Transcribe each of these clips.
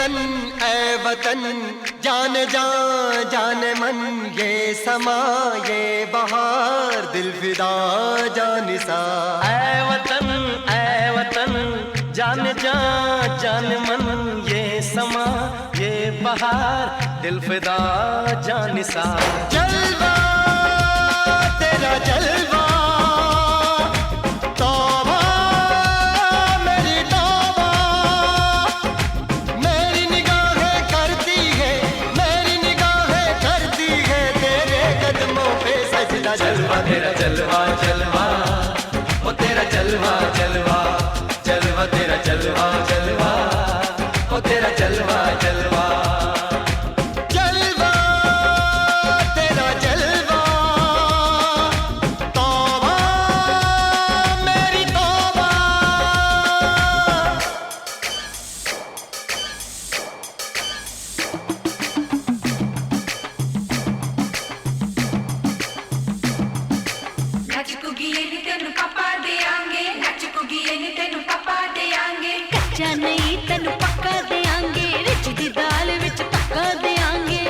वतन ऐ वतन, जान जान जान मन, ये समा ये बहार, दिल फिदा जानिसा। ऐ वतन जान जान जान मन, ये समा ये बहार, दिल फिदा जानिसा। जलवा तेरा जलवा, जलवा तेरा जलवा जलवा, ओ तेरा जलवा जलवा, जलवा तेरा जलवा जलवा, ओ तेरा जलवा जलवा। जलवा तेरा जलवा, तौबा मेरी तौबा। कच्चा नहीं तेनू पक्का देंगे, रिच दी दाल विच पक्का देंगे।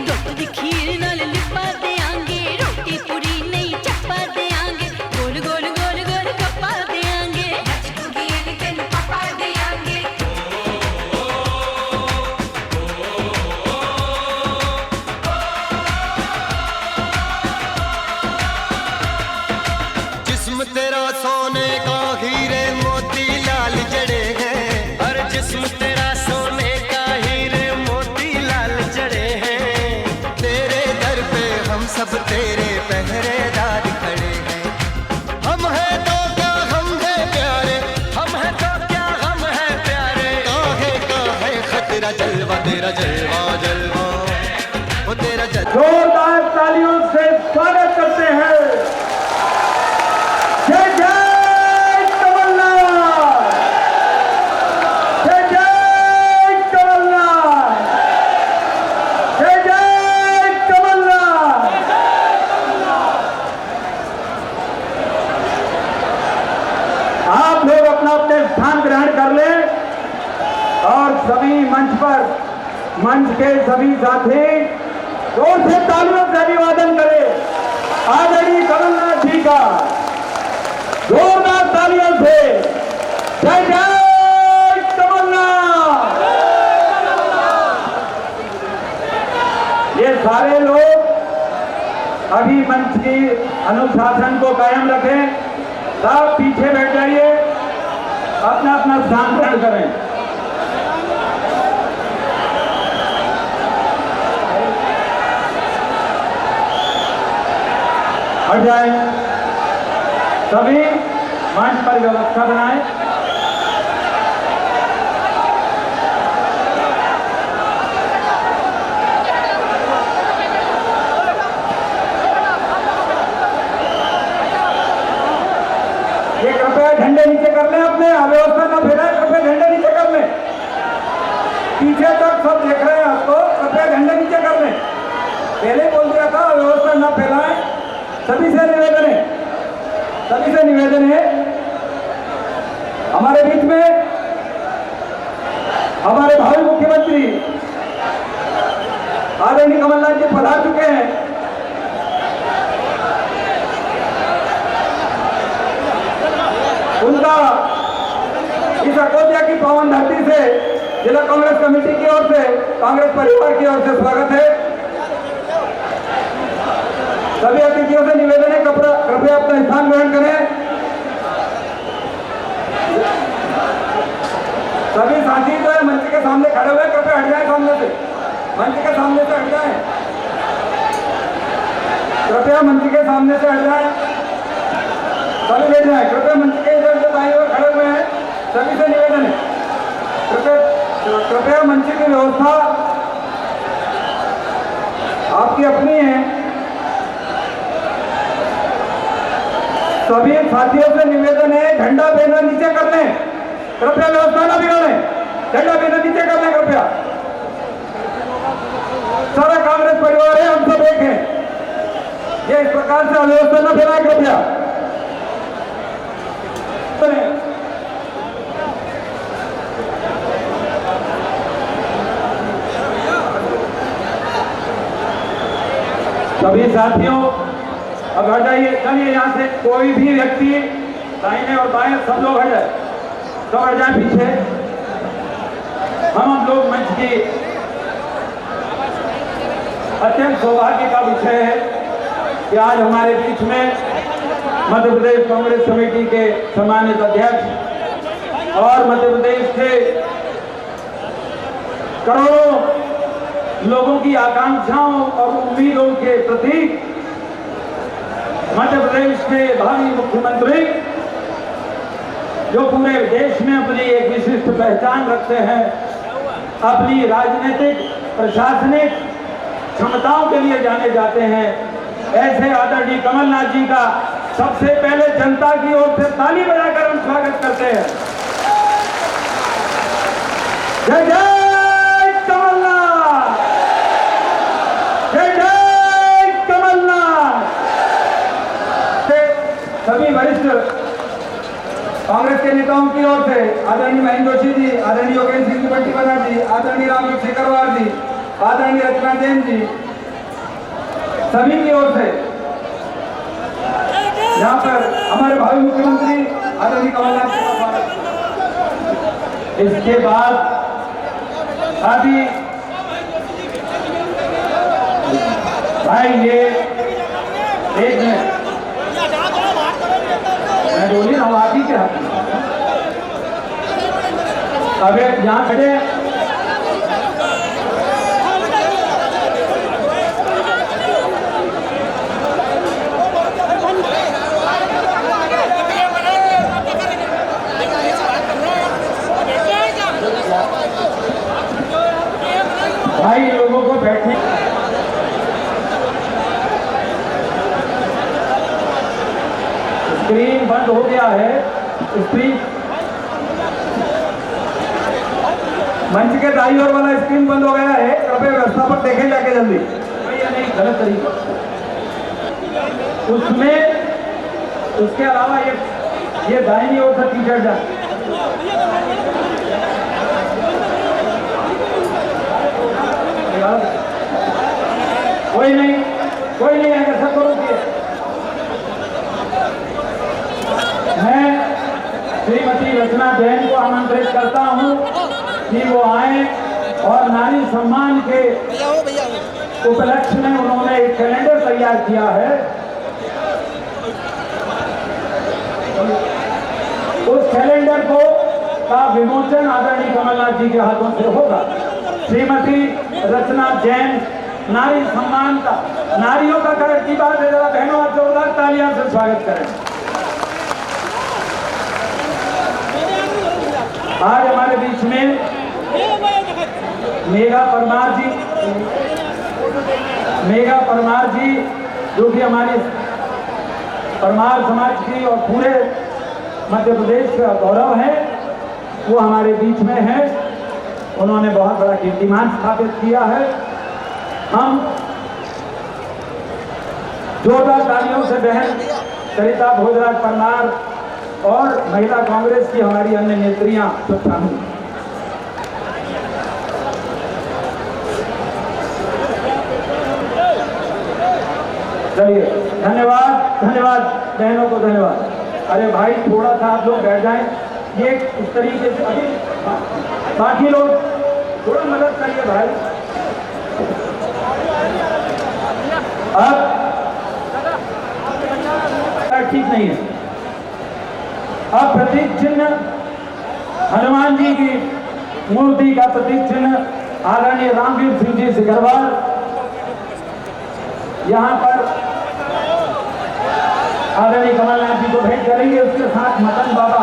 दुध दी खीर नाल लिपा देंगे, रोटी पूरी नहीं चप्पा देंगे, गोल गोल गोल गोल कप्पा देंगे। जिस्म तेरा सोने का हीरे मोती लाल जड़े हैं, हर जिस्म तेरा सोने का हीरे मोती लाल जड़े हैं। तेरे दर पे हम सब तेरे पहरेदार खड़े हैं। हम हैं तो क्या हम हैं प्यारे, हम हैं तो क्या हम हैं प्यारे। काहे का है खतरा, जलवा तेरा जलवा जलवा, वो तेरा जलवा। जोरदार तालियों से स्वागत करते हैं। जय जय कमलनाथ, जय जय कमलनाथ, जय जय कमलनाथ। आप लोग अपना अपने स्थान ग्रहण कर लें और सभी मंच के सभी साथी जोर से तालियों से अभिवादन करें आदरणीय कमलनाथ जी का, जोरदार तालियों से। जय जय कमलनाथ। ये सारे लोग अभी मंच की अनुशासन को कायम रखें, सब पीछे बैठ जाइए, अपना अपना स्थान ग्रहण करें। हट जाए, सभी मंच पर व्यवस्था बनाएं। ये कृपया झंडे नीचे कर लें, अपने अव्यवस्था न फैलाएं, कृपया झंडे नीचे कर लें। पीछे तक सब देख रहे हैं आपको, कृपया झंडे नीचे कर लें। पहले बोल दिया था अव्यवस्था न फैलाएं। सभी से निवेदन है, हमारे बीच में हमारे भावी मुख्यमंत्री आदरणीय कमलनाथ जी पधार चुके हैं। उनका इस अकोदिया की पावन धरती से जिला कांग्रेस कमेटी की ओर से, कांग्रेस परिवार की ओर से स्वागत है। सभी अतिथियों से निवेदन है, कृपया अपना स्थान ग्रहण करें। सभी साथी जो है मंच के सामने खड़े हुए, कृपया हट जाए सामने से, मंच के सामने से हट जाए, कृपया मंच के सामने से हट जाए, सभी बैठ जाए। कृपया मंच के इधर से दाईं ओर खड़े हुए हैं, सभी से निवेदन है, कृपया मंच की व्यवस्था आपकी अपनी है। सभी साथियों से निवेदन है, झंडा बैनर नीचे कर लें, कृपया व्यवस्था न बिगाड़ें, झंडा बैनर नीचे कर लें कृपया। सारा कांग्रेस परिवार है, हम सब एक हैं, ये इस प्रकार से अव्यवस्था न फैलाएं कृपया। सभी साथियों अब हट जाइए, चलिए यहाँ से कोई भी व्यक्ति दाहिने और बाएं सब लोग हट जाए, सब हट जाए पीछे। हम लोग मंच की अत्यंत सौभाग्य का विषय है कि आज हमारे बीच में मध्य प्रदेश कांग्रेस कमेटी के सम्मानित अध्यक्ष और मध्य प्रदेश के करोड़ों लोगों की आकांक्षाओं और उम्मीदों के प्रतीक मध्य प्रदेश के भावी मुख्यमंत्री, जो पूरे देश में अपनी एक विशिष्ट पहचान रखते हैं, अपनी राजनीतिक प्रशासनिक क्षमताओं के लिए जाने जाते हैं, ऐसे आदरणीय कमलनाथ जी का सबसे पहले जनता की ओर से ताली बजाकर हम स्वागत करते हैं। जय जय कमलनाथ, जय जय कमलनाथ। सभी वरिष्ठ कांग्रेस के नेताओं की ओर से आदरणीय महेंद्र जोशी जी, आदरणीय योगेंद्र सिंह बट्टीवाला जी, आदरणीय रामजीत शेखरवार जी, आदरणीय रचना जैन जी, सभी की ओर से यहाँ पर हमारे भावी मुख्यमंत्री आदरणीय कमलनाथ जी का स्वागत। इसके बाद अभी भाई ये एक मिनट मैं बोली ना, आप ही के हाथ में अब यहाँ खड़े भाई लोगों को बैठने स्क्रीन बंद हो गया है, स्क्रीन मंच के दाईं ओर वाला स्क्रीन बंद हो गया है, कृपया व्यवस्था पर देखें जाके जल्दी। ये नहीं गलत तरीका उसमें, उसके अलावा ये दाहिनी ओर से टीचर जाए। कोई नहीं ऐसा करो कि मैं श्रीमती रचना जैन को आमंत्रित करता हूं कि वो आए और नारी सम्मान के उपलक्ष्य में उन्होंने एक कैलेंडर तैयार किया है। उस कैलेंडर को का विमोचन आदरणीय कमलनाथ जी के हाथों से होगा। श्रीमती रचना जैन नारी सम्मान का, नारियों का कलर की बात है, जरा बहनों आप जोरदार तालियां से स्वागत करें। आज हमारे बीच में मेघा परमार जी जो कि हमारी परमार समाज की और पूरे मध्य प्रदेश का गौरव है, वो हमारे बीच में है। उन्होंने बहुत बड़ा कीर्तिमान स्थापित किया है। हम जोरदार तालियों से बहन सरिता भोजराज परमार और महिला कांग्रेस की हमारी अन्य नेत्रियां सब शामिल। चलिए धन्यवाद बहनों को धन्यवाद। अरे भाई थोड़ा सा आप लोग बैठ जाएं, ये इस तरीके से अभी बाकी लोग थोड़ा मदद करिए भाई। अब ठीक नहीं है। अब प्रतीक चिन्ह हनुमान जी की मूर्ति का प्रतीक चिन्ह आदरणीय रामवीर सिंह जी सिकरवार यहाँ पर आदरणीय कमलनाथ जी को भेंट करेंगे। उसके साथ मदन बाबा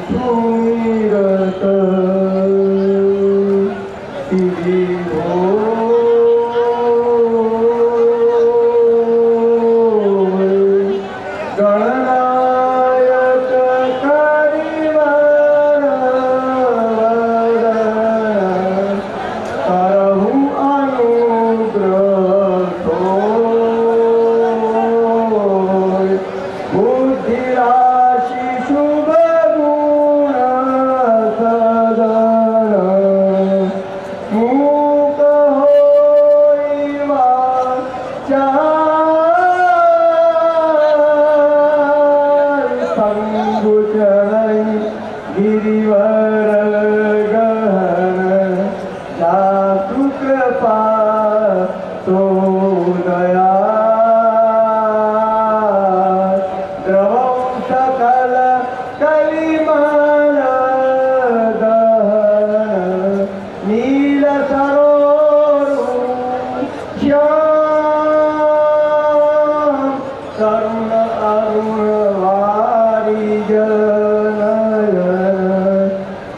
सुमिरत सिद्धि होय। गणनायक करिवर वदन करहु अनुग्रह होय। बुद्धि राशि शुभ गुण सदन मूक होई वाचार। संगु चढ़ई गिरिवर गहन जासु कृपा तो दया। द्रवं सकल कलिमल दहन नील सरोरु श्याम। करुण अरुण वारी जनयन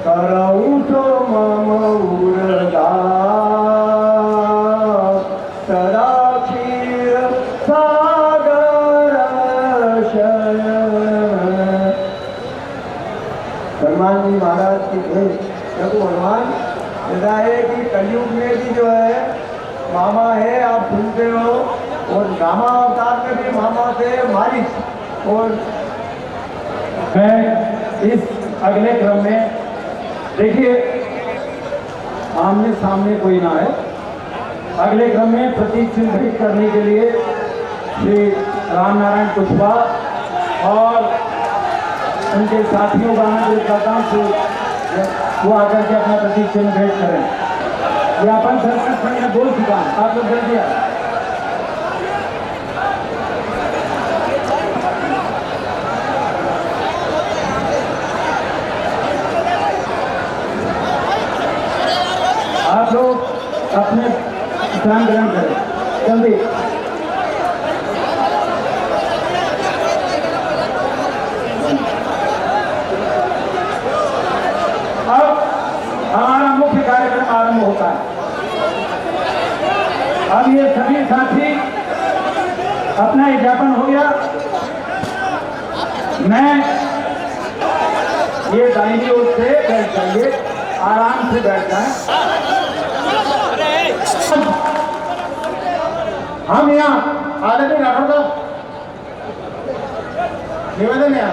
करऊ तो मम उरदास। सदा क्षीर सागर शयन। हनुमान जी महाराज की जय। देखो हनुमान ऐसा है कि कलयुग में भी जो है मामा है, आप सुनते हो, और रामा अवतार में भी मामा थे मारिच। और मैं इस अगले क्रम में देखिए आमने सामने कोई ना है। अगले क्रम में प्रतीक चिन्ह भेंट करने के लिए श्री राम नारायण कुशवाहा और उनके साथियों का आनंद करता हूँ कि वो आकर के अपना प्रतीक चिन्ह भेंट करें। व्यापन सर्कस में बोल चुका हूँ, आप लोग जल्दी आए। आप लोग अपने स्थान ग्रहण करें जल्दी। अब हमारा मुख्य कार्यक्रम आरंभ होता है। अब ये सभी साथी अपना ज्ञापन हो गया। मैं ये दाहिनी ओर से बैठ जाइए, आराम से बैठ जाए। हम यहाँ आदरणीय राठौर साहब निवेदन है,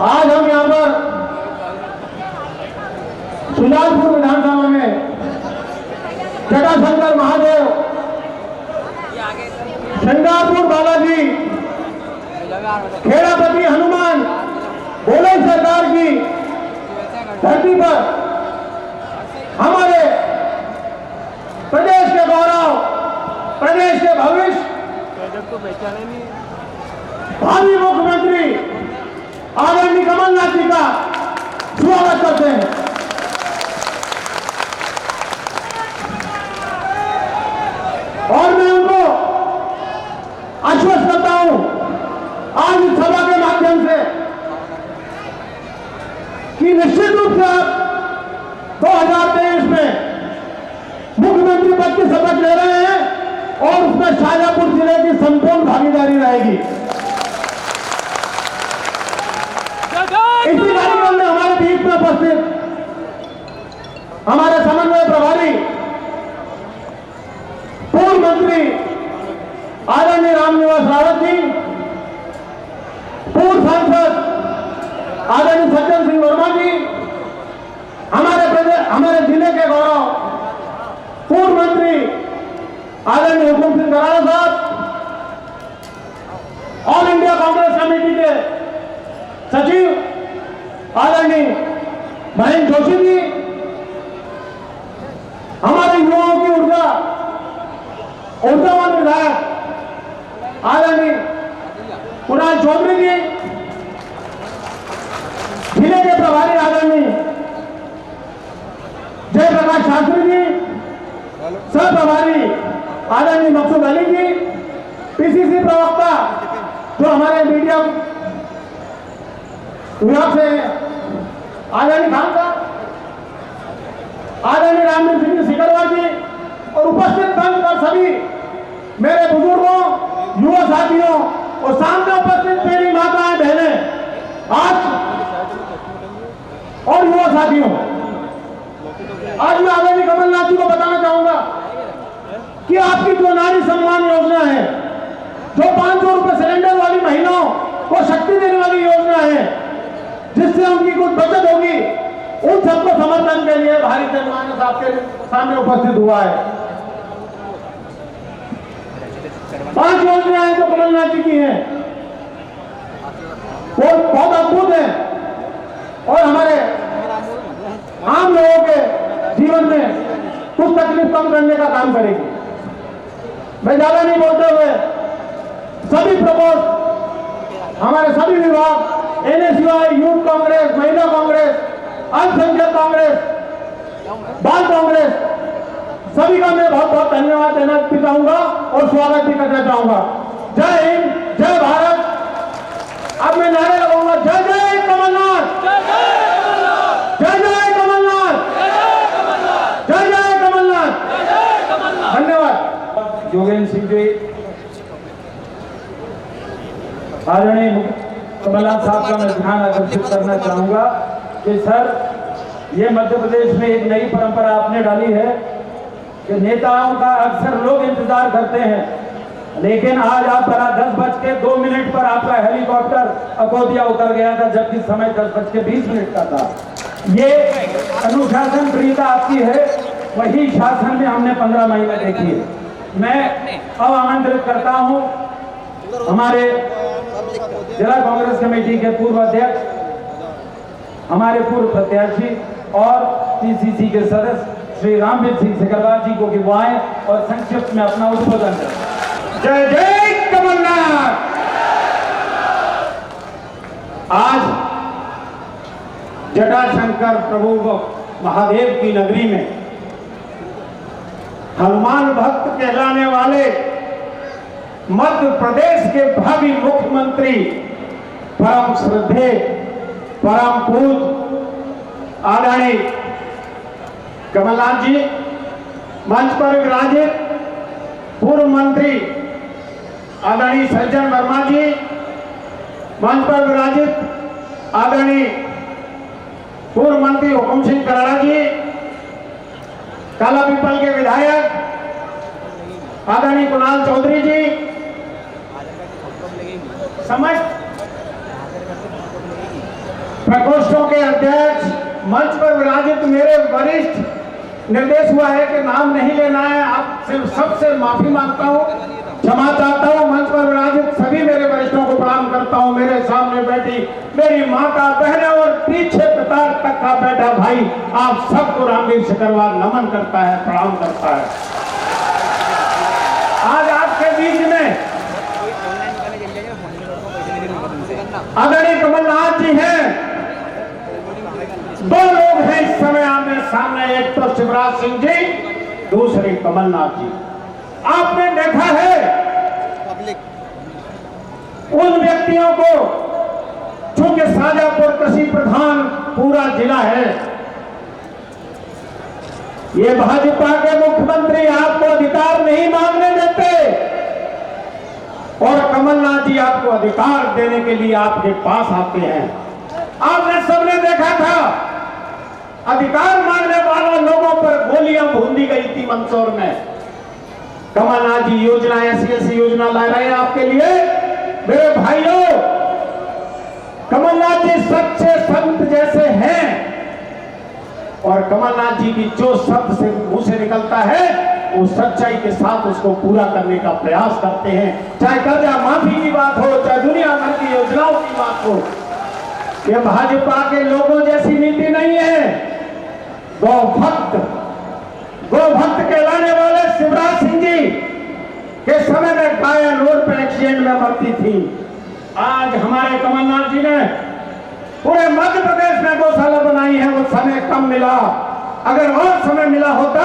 आज हम यहाँ पर सुजालपुर विधानसभा में जटाशंकर महादेव, शंगापुर बालाजी, खेड़ापति हनुमान, बोले सरकार की धरती पर हमारे प्रदेश के गौरव, प्रदेश के भविष्य, भावी मुख्यमंत्री आदरणीय कमलनाथ जी का स्वागत करते हैं। और मैं उनको आश्वस्त करता हूं आज इस सभा के माध्यम से कि निश्चित रूप से आप 2023 में मुख्यमंत्री पद की शपथ ले रहे हैं और उसमें शाजापुर जिले की संपूर्ण भागीदारी रहेगी। इसी कार्यक्रम में हमारे बीच में उपस्थित हमारे समन्वय प्रभारी पूर्व मंत्री आदरणीय रामनिवास रावत जी, पूर्व सांसद आदरणीय सज्जन सिंह वर्मा जी, हमारे जिले के गौरव पूर्व मंत्री आदरणीय हुकुम सिंह कराड़ा साहब, ऑल इंडिया कांग्रेस कमेटी के सचिव आदरणीय महेंद्र जोशी जी, हमारे युवाओं की ऊर्जावान विधायक आदरणीय कुणाल चौधरी जी, जिले के प्रभारी आदरणीय जयप्रकाश शास्त्री जी, सह प्रभारी आदरणीय मकसूद अली जी, पीसीसी प्रवक्ता जो हमारे मीडिया विभाग से आदरणीय खान साहब, आदरणीय रामवीर सिंह सिकरवार जी और उपस्थित मंच पर सभी मेरे बुजुर्गों, युवा साथियों और सामने उपस्थित मेरी माताएं बहनें आज और युवा साथियों, आज मैं आदरणीय कमलनाथ जी को बताना चाहूंगा कि आपकी जो नारी सम्मान योजना है, जो 500 रुपए सिलेंडर वाली महिलाओं को शक्ति देने वाली योजना है, जिससे उनकी कुछ बचत होगी, उन सबको समर्थन के लिए भारी जनमानस आपके सामने उपस्थित हुआ है। 5 योजनाएं जो कमलनाथ जी की हैं वो बहुत अद्भुत है और हमारे आम लोगों के जीवन में कुछ तकलीफ कम करने का काम करेगी। मैं ज्यादा नहीं बोलते हुए सभी प्रपोज हमारे सभी विभाग, NSUI, यूथ कांग्रेस, महिला कांग्रेस, अल्पसंख्यक कांग्रेस, बाल कांग्रेस, सभी का मैं बहुत बहुत धन्यवाद देना चाहूंगा और स्वागत भी करना चाहूंगा। जय हिंद, जय भारत। अब मैं नारे लगाऊंगा, जय जय कमलनाथ, जय जय कमलनाथ, जय जय कमलनाथ। धन्यवाद। योगेंद्र सिंह जी, आदरणीय कमलनाथ साहब का मैं ध्यान आकर्षित करना चाहूंगा कि सर, ये मध्य प्रदेश में एक नई परंपरा आपने डाली है कि नेताओं का अक्सर लोग इंतजार करते हैं, लेकिन आज आप 10:02 पर आपका हेलीकॉप्टर अकोदिया उतर गया था, जबकि समय 10:20 का था। ये अनुशासन प्रियता आपकी है, वही शासन में हमने 15 महीने देखी है। मैं अब आमंत्रित करता हूं हमारे जिला कांग्रेस कमेटी के पूर्व अध्यक्ष, हमारे पूर्व प्रत्याशी और PCC के सदस्य श्री रामवीर सिंह सिकरवार जी को कि वो आए और संक्षिप्त में अपना उद्बोधन करें। जय जय कमलनाथ। आज जटाशंकर प्रभु महादेव की नगरी में हनुमान भक्त कहलाने वाले मध्य प्रदेश के भावी मुख्यमंत्री, परम श्रद्धेय, परम पूज्य आदरणीय कमलनाथ जी, मंच पर विराजित पूर्व मंत्री आदरणीय सज्जन वर्मा जी, मंच पर विराजित आदरणीय पूर्व मंत्री हुकुम सिंह कराड़ा जी, काला पीपल के विधायक आदरणीय कुणाल चौधरी जी, समस्त प्रकोष्ठों के अध्यक्ष, मंच पर विराजित मेरे वरिष्ठ, निर्देश हुआ है कि नाम नहीं लेना है, आप सिर्फ सबसे माफी मांगता हूं, क्षमा चाहता हूं। मंच पर विराजित सभी मेरे वरिष्ठों को प्रणाम करता हूं। मेरे सामने बैठी मेरी माता, बहनें और पीछे कतार तक का बैठा भाई, आप सबको रामवीर सिकरवार नमन करता है, प्रणाम करता है। आज आपके बीच में आदरणीय कमलनाथ जी हैं। 2 लोग हैं इस समय आमने सामने, एक तो शिवराज सिंह जी, दूसरे कमलनाथ जी। आपने देखा है उन व्यक्तियों को, चूंकि शाजापुर कृषि प्रधान पूरा जिला है, ये भाजपा के मुख्यमंत्री आपको अधिकार नहीं मांगने देते और कमलनाथ जी आपको अधिकार देने के लिए आपके पास आते हैं। आपने सबने देखा था अधिकार मांगने वालों लोगों पर गोलियां भूंदी गई थी मंदसौर में। कमलनाथ जी योजना, ऐसी योजना ला रहे हैं आपके लिए। मेरे भाइयों, कमलनाथ जी सच्चे संत जैसे हैं और कमलनाथ जी की जो शब्द से मुंह से निकलता है वो सच्चाई के साथ उसको पूरा करने का प्रयास करते हैं। चाहे कर्जा माफी की बात हो, चाहे दुनिया भर की योजनाओं की बात हो, ये भाजपा के लोगों जैसी नीति नहीं है। गौभक्त कहलाने वाले शिवराज सिंह जी के समय में गायें रोड पे एक्सीडेंट में मरती थी। आज हमारे कमलनाथ जी ने पूरे मध्य प्रदेश में गौशाला बनाई है। वो समय कम मिला, अगर और समय मिला होता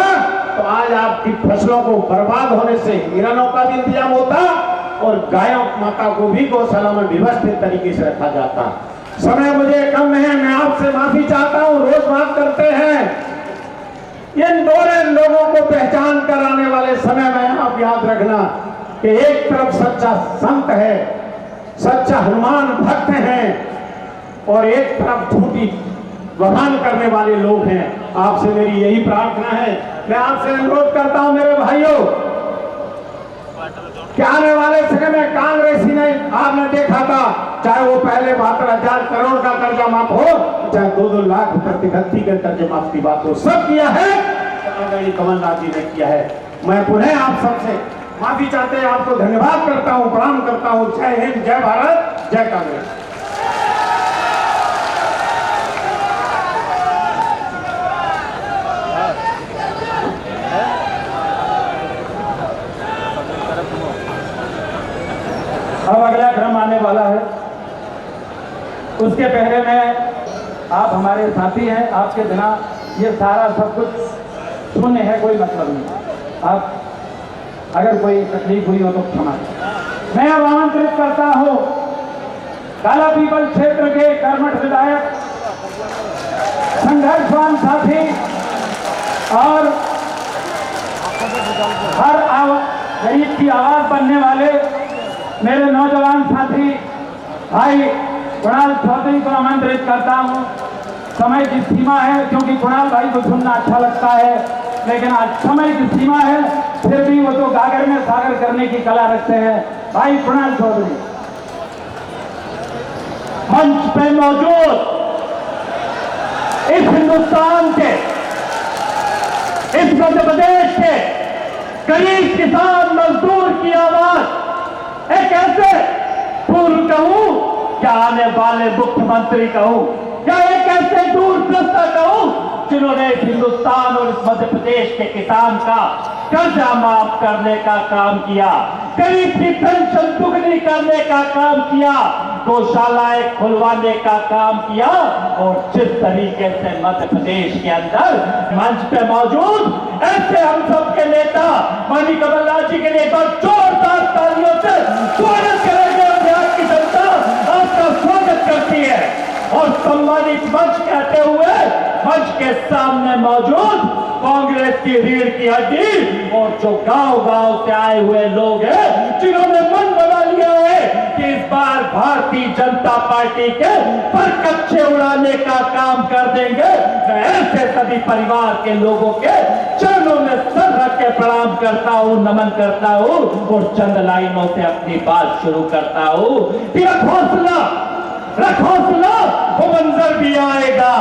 तो आज आपकी फसलों को बर्बाद होने से हिरणों का भी इंतजाम होता और गायों माता को भी गौशाला में व्यवस्थित तरीके से रखा जाता। समय मुझे कम है, मैं आपसे माफी चाहता हूं। रोज बात करते हैं, इन दोनों लोगों को पहचान कराने वाले समय में आप याद रखना कि एक तरफ सच्चा संत है, सच्चा हनुमान भक्त हैं, और एक तरफ झूठी बखान करने वाले लोग हैं। आपसे मेरी यही प्रार्थना है। मैं आपसे अनुरोध करता हूं मेरे भाइयों कि आने वाले समय में कांग्रेसी ने आपने देखा था, चाहे वो पहले 72,000 करोड़ का कर्जा माफ हो, चाहे 2-2 लाख प्रतिभक्ति के कर्जे माफ की बात हो, सब किया है आदरणीय कमलनाथ जी ने किया है। मैं पुनः आप सबसे माफी चाहते हैं, आपको धन्यवाद करता हूं, प्रणाम करता हूं। जय हिंद, जय भारत, जय कांग्रेस। अब अगला क्रम आने वाला है, उसके पहले में आप हमारे साथी हैं, आपके बिना ये सारा सब कुछ शून्य है, कोई मतलब नहीं। आप अगर कोई तकलीफ हुई हो तो क्षमा करें। मैं अब आमंत्रित करता हूं काला पीपल क्षेत्र के कर्मठ विधायक, संघर्षवान साथी और हर गरीब की आवाज बनने वाले मेरे नौजवान साथी भाई कुणाल चौधरी को आमंत्रित करता हूं। समय की सीमा है, क्योंकि कुणाल भाई को सुनना अच्छा लगता है, लेकिन आज समय की सीमा है, फिर भी वो तो गागर में सागर करने की कला रखते हैं। भाई कुणाल चौधरी मंच पे मौजूद इस हिंदुस्तान के, इस मध्य प्रदेश के गरीब किसान मजदूर की आवाज एक ऐसे पूर्व कहूं या आने वाले मुख्यमंत्री कहूं या एक ऐसे दूर दृष्टा कहूं जिन्होंने इस हिंदुस्तान और इस मध्य प्रदेश के किसान का कर्जा माफ करने का काम किया, गरीब की पेंशन दुगनी करने का काम किया, गौशालाएं खुलवाने का काम किया, और जिस तरीके से मध्य प्रदेश के अंदर मंच पे मौजूद ऐसे हम सब के नेता माननीय कमलनाथ जी के लिए जोरदार तालियों से स्वागत करेंगे। और बिहार की जनता आपका स्वागत करती है। और सम्मानित मंच कहते हुए मंच के सामने मौजूद कांग्रेस की रीढ़ की हड्डी और जो गांव-गांव से आए हुए लोग हैं, जिन्होंने मन बना लिया है कि इस बार भारतीय जनता पार्टी के परकच्चे उड़ाने का काम कर देंगे, मैं ऐसे सभी परिवार के लोगों के चरणों में सर रख के प्रणाम करता हूं, नमन करता हूं और चंद लाइनों से अपनी बात शुरू करता हूं। रख हौसला, वो मंजर भी आएगा,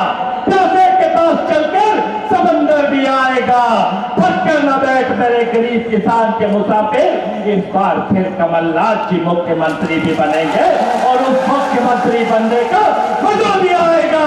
प्यासे के पास चलकर समंदर भी आएगा, थककर न बैठ मेरे गरीब किसान के मुसाफिर, इस बार फिर कमलनाथ जी मुख्यमंत्री भी बनेंगे और उस मुख्यमंत्री बनने का मजा भी आएगा।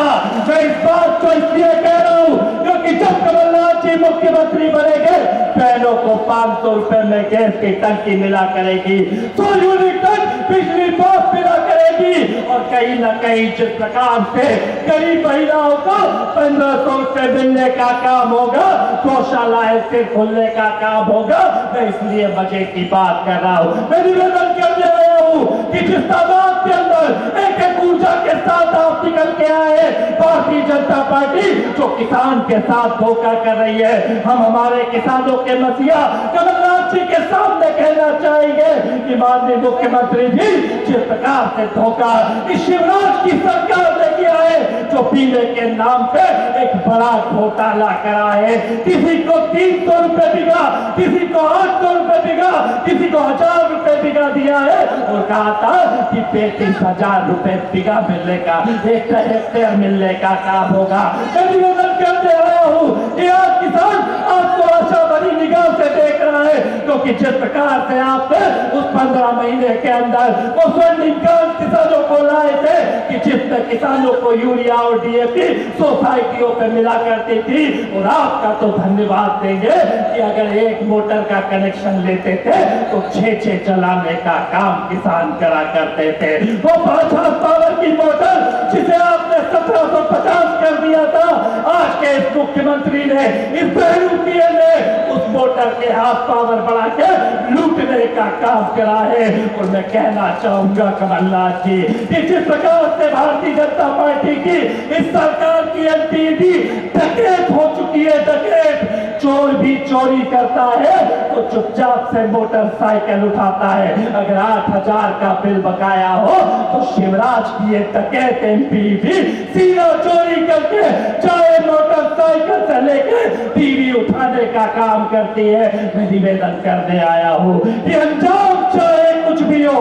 मैं इस बात को इसलिए कह रहा हूं क्योंकि जब कमलनाथ जी मुख्यमंत्री बनेंगे, बहनों को 500 रुपए में गैस की टंकी मिला करेगी, 100 यूनिट तक बिजली पास मिला करेगी, और कहीं न कहीं जिस प्रकार से गरीब महिलाओं को 1500 रुपए मिलने का काम होगा, गौशालाएं से खुलने का काम होगा। मैं इसलिए मजे की बात कर रहा हूं। मैं निवेदन करने आया हूं कि जिस तादाद के अंदर एक एक ऊर्जा के साथ आप निकल के आए, भारतीय जनता पार्टी जो किसान के साथ धोखा कर रही है, हम हमारे किसानों के मसीहा कमलनाथ जी के सामने कहना चाहेंगे कि माननीय मुख्यमंत्री जी, जिस प्रकार से धोखा इस शिवराज की सरकार ने किया है, जो बीमे के नाम पे एक बड़ा घोटाला करा है, किसी को 300 रुपए बिगा, किसी को 800 रुपए बिगा, किसी को 1000 रुपए बिगा दिया है, और कहा था कि 33,000 रुपए बिगा मिलने का, 1 हेक्टेयर मिलने का काम होगा। मैं निवेदन करते आया हूं कि आज किसान आपको आशा भरी निगाह से देख रहा है, क्योंकि जिस प्रकार से आपने उस 15 महीने के अंदर वो स्वर्णिम क्रांति किसानों को लाए थे कि जिसमें किसानों को यूरिया और डीएपी सोसाइटियों पे मिला करती थी, और आपका तो धन्यवाद देंगे कि अगर एक मोटर का कनेक्शन लेते थे तो 6 चलाने का काम किसान करा करते थे। वो 50 पावर की मोटर जिसे आपने 1750 कर दिया था, आज के के इस मुख्यमंत्री ने, इस बहरूपिये ने उस वोटर के हाथ पावर बढ़ा के लूटने का काम करा है। और मैं कहना चाहूंगा कमलनाथ जी, कि जिस प्रकार से भारतीय जनता पार्टी की इस सरकार की एनटीडी डकैत हो चुकी है, डकैत, चोर भी चोरी करता है तो चुपचाप से मोटरसाइकिल उठाता है। अगर 8,000 का बिल बकाया हो तो शिवराज की ये डकैत एमपी भी सीधा चोरी करके चाहे मोटरसाइकिल से लेके टीवी उठाने का काम करती है। मैं निवेदन करने आया हूँ कि अंजाम चाहे कुछ भी हो,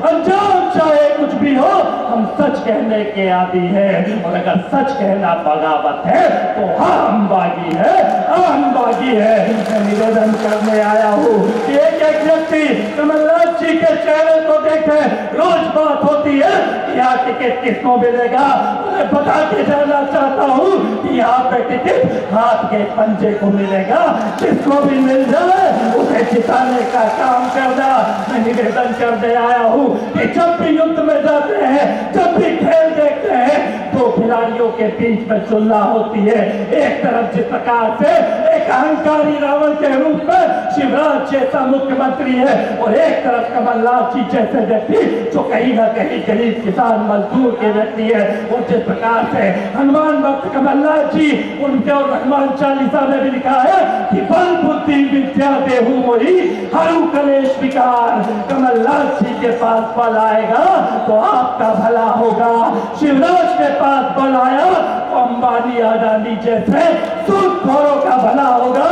अंजाम चाहे कुछ भी हो, हम सच कहने के आदी हैं। और अगर सच कहना बगावत है तो हम बागी है, हम बागी है। मैं निवेदन करने आया हूँ कि एक एक व्यक्ति कमलनाथ जी के चेहरे को देखे, रोज बात होती है कि यहाँ टिकट किसको मिलेगा। मैं बता के जाना चाहता हूँ कि यहाँ पे टिकट हाथ के पंजे को मिलेगा, जिसको भी मिल जाए उसे जिताने का काम करना। मैं निवेदन करने आया हूँ कि जब भी युद्ध में जाते हैं, जब भी खेल देखते हैं, दो खिलाड़ियों के बीच में तुलना होती है। एक तरफ जिस प्रकार से एक अहंकारी रावण के रूप में शिवराज जैसा मुख्यमंत्री है, और एक तरफ कमलनाथ जी जैसे व्यक्ति जो कहीं ना कहीं गरीब किसान मजदूर के व्यक्ति है। और जिस प्रकार से हनुमान भक्त कमलनाथ जी, उनके और हनुमान चालीसा में भी लिखा है कि बल बुद्धि विद्या देहु मोहि हरु कलेश विकार। कमलनाथ जी के पास बल आएगा तो आपका भला होगा। शिवराज के पास बल आया तो अंबानी अडानी जैसे सूदखोरों का भला होगा।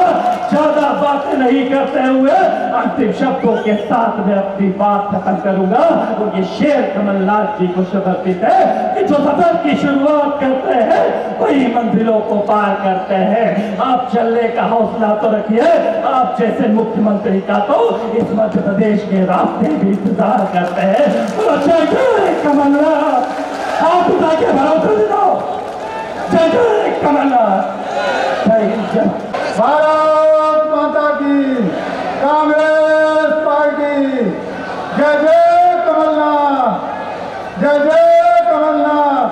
ज्यादा बातें नहीं करते हुए अंतिम शब्दों के साथ में अपनी बात खत्म करूंगा। और ये शेर कमलनाथ जी को समर्पित है कि जो सफर की शुरुआत करते हैं वही मंजिलों को पार करते हैं। आप चलने का हौसला तो रखिए, आप जैसे मुख्यमंत्री का तो इस मध्य प्रदेश के रास्ते भी इंतजार करते हैं। तो जय कमलनाथ, आप के भरोसे दिलाओ, जय जय कमलनाथ, जय हिंद। भारत माता की, कांग्रेस पार्टी, जय जय कमलनाथ, जय जय कमलनाथ।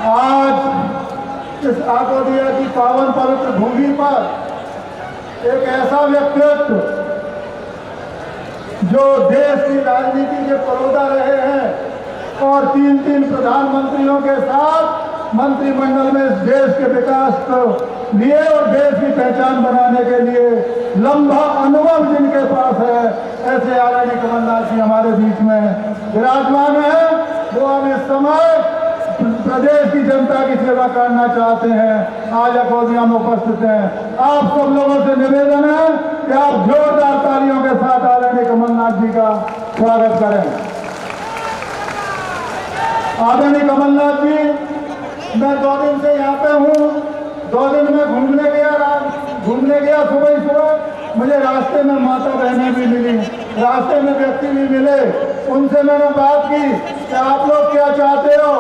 आज इस आगोदिया की पावन पवित्र भूमि पर एक ऐसा व्यक्तित्व जो देश की राजनीति के परोधा रहे हैं और 3 प्रधानमंत्रियों के साथ मंत्रिमंडल में इस देश के विकास को लिए और देश की पहचान बनाने के लिए लंबा अनुभव जिनके पास है, ऐसे आदरणीय कमलनाथ जी हमारे बीच में विराजमान है। वो अब इस समय प्रदेश की जनता की सेवा करना चाहते हैं, आज अकोदिया में उपस्थित हैं। आप सब लोगों से निवेदन है कि आप जोरदार तालियों के साथ आदरणीय कमलनाथ जी का स्वागत करें। आदरणीय कमलनाथ जी, मैं 2 दिन से यहाँ पे हूँ। 2 दिन में घूमने गया सुबह ही सुबह। मुझे रास्ते में माता बहनें भी मिली, रास्ते में व्यक्ति भी मिले। उनसे मैंने बात की कि आप लोग क्या चाहते हो,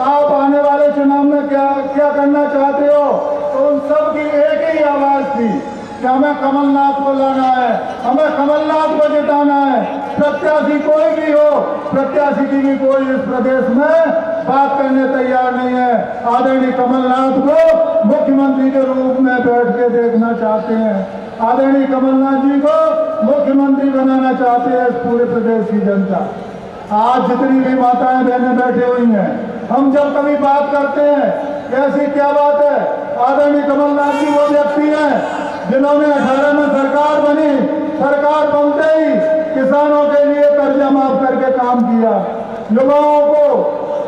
आप आने वाले चुनाव में क्या करना चाहते हो। तो उन सब की एक ही आवाज़ थी कि हमें कमलनाथ को लाना है, हमें कमलनाथ को जिताना है। प्रत्याशी कोई भी हो, प्रत्याशी की भी कोई इस प्रदेश में बात करने तैयार नहीं है। आदरणीय कमलनाथ को मुख्यमंत्री के रूप में बैठ के देखना चाहते हैं। आदरणीय कमलनाथ जी को मुख्यमंत्री बनाना चाहते हैं इस पूरे प्रदेश की जनता। आज जितनी भी माताएं बहनें बैठी हुई हैं, हम जब कभी बात करते हैं कैसी क्या बात है, आदरणीय कमलनाथ जी वो व्यक्ति हैं जिन्होंने 18 में सरकार बनी, सरकार बनते ही किसानों के लिए कर्जा माफ करके काम किया, युवाओं को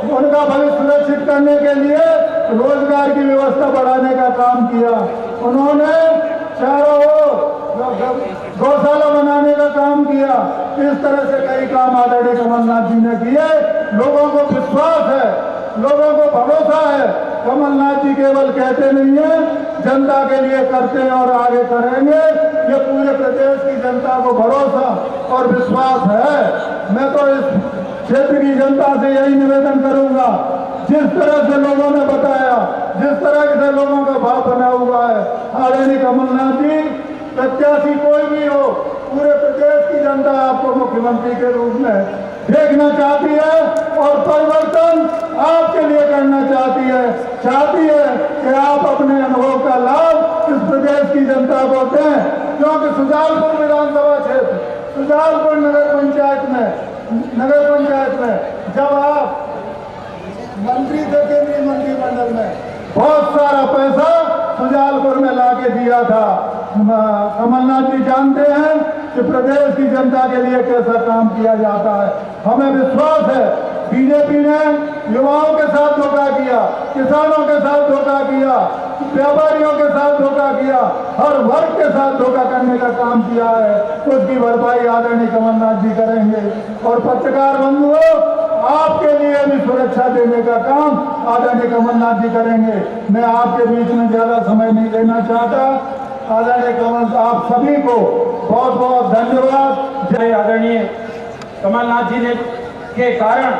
उनका भविष्य सुरक्षित करने के लिए रोजगार की व्यवस्था बढ़ाने का काम किया। उन्होंने चारों ओर गौशाला बनाने का काम किया। इस तरह से कई काम आदरणीय कमलनाथ जी ने किए। लोगों को विश्वास है, लोगों को भरोसा है। कमलनाथ जी केवल कहते नहीं है, जनता के लिए करते हैं और आगे करेंगे। ये पूरे प्रदेश की जनता को भरोसा और विश्वास है। मैं तो इस क्षेत्र की जनता से यही निवेदन करूंगा, जिस तरह से लोगों ने बताया, जिस तरह से लोगों का भाव बना हुआ है, आदरणीय कमलनाथ जी प्रत्याशी कोई भी हो, पूरे प्रदेश की जनता आपको मुख्यमंत्री के रूप में देखना चाहती है और परिवर्तन आपके लिए करना चाहती है कि आप क्योंकि सुजालपुर विधानसभा क्षेत्र, सुजालपुर नगर पंचायत में जब आप मंत्री थे केंद्रीय मंत्रिमंडल में, बहुत सारा पैसा सुजालपुर में लाके दिया था। कमलनाथ जी जानते हैं कि प्रदेश की जनता के लिए कैसा काम किया जाता है। हमें विश्वास है बीजेपी ने युवाओं के साथ धोखा किया, किसानों के साथ धोखा किया, व्यापारियों के साथ धोखा किया, हर वर्ग के साथ धोखा करने का काम किया है। उसकी भरपाई आदरणीय कमलनाथ जी करेंगे। और पत्रकार बंधुओं, आपके लिए भी सुरक्षा देने का काम आदरणीय कमलनाथ जी करेंगे। मैं आपके बीच में ज्यादा समय नहीं लेना चाहता। आदरणीय कमल, आप सभी को बहुत बहुत धन्यवाद। जय आदरणीय कमलनाथ जी ने के कारण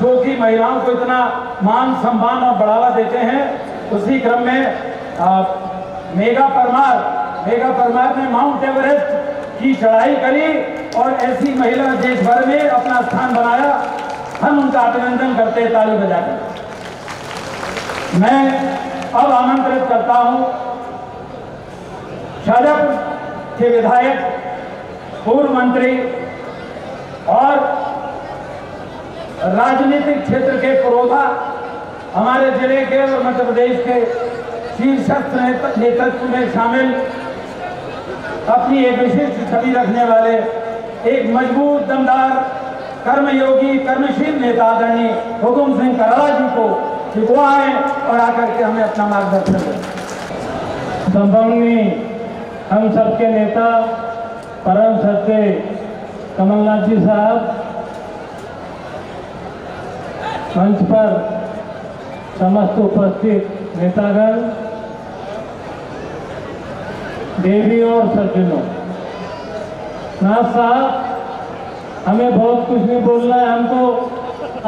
जो कि महिलाओं को इतना मान सम्मान और बढ़ावा देते हैं, उसी क्रम में मेघा परमार ने माउंट एवरेस्ट की चढ़ाई करी और ऐसी महिला देश भर में अपना स्थान बनाया। हम उनका अभिनंदन करते हैं ताली बजाकर। मैं अब आमंत्रित करता हूं शाजापुर के विधायक, पूर्व मंत्री और राजनीतिक क्षेत्र के पुरोधा, हमारे जिले के और मध्य प्रदेश के शीर्षस्थ नेतृत्व में शामिल, अपनी एक विशिष्ट छवि रखने वाले, एक मजबूत, दमदार, कर्मयोगी, कर्मशील नेता आदरणीय हुकुम सिंह कराड़ा जी को कि वो आए और आकर के हमें अपना मार्गदर्शन करें। संभवनीय हम सबके नेता परम सत्य कमलनाथ जी साहब, मंच पर समस्त उपस्थित नेतागण, देवी और सज्जनों, नाथ साहब, हमें बहुत कुछ नहीं बोलना है। हमको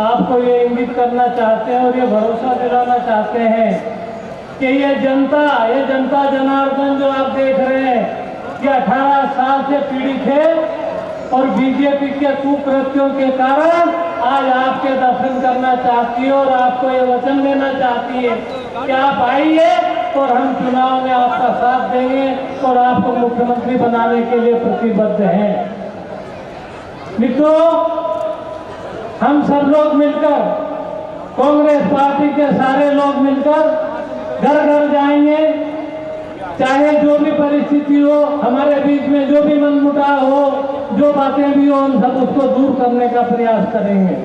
आपको ये इंगित करना चाहते हैं और ये भरोसा दिलाना चाहते हैं कि ये जनता जनार्दन जो आप देख रहे हैं, ये 18 साल से पीड़ित है और बीजेपी के कुकृत्यों के कारण आज आपके दर्शन करना चाहती है और आपको ये वचन देना चाहती है कि आप आइए और हम चुनाव में आपका साथ देंगे और आपको मुख्यमंत्री बनाने के लिए प्रतिबद्ध हैं। मित्रों, हम सब लोग मिलकर, कांग्रेस पार्टी के सारे लोग मिलकर घर घर जाएंगे, चाहे जो भी परिस्थिति हो, हमारे बीच में जो भी मनमुटाव हो, जो बातें भी हो, हम सब उसको दूर करने का प्रयास करेंगे।